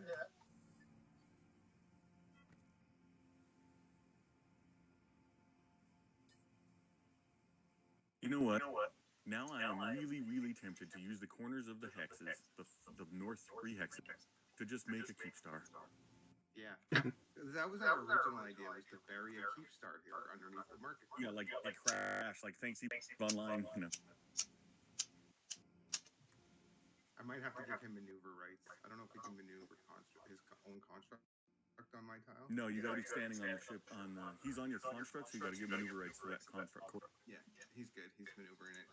You know what? Now I am really tempted to use the corners of the hexes, the north 3 hexes, to just make a keep star. Yeah. That was our original idea, was to bury a keep star here underneath the market. Yeah, like Crash, like Thanks Online, you know. I might have to give him maneuver rights. I don't know if he can maneuver his own construct on my tile. No, you gotta be standing on the ship. He's on your construct, so you gotta give maneuver rights to that construct. Yeah, he's good. He's maneuvering it.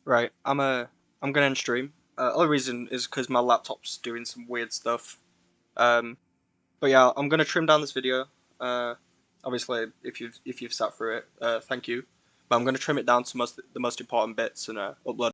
Right, I'm gonna end stream. Only reason is because my laptop's doing some weird stuff. But yeah, I'm gonna trim down this video. Obviously, if you've sat through it, thank you. But I'm gonna trim it down to the most important bits and upload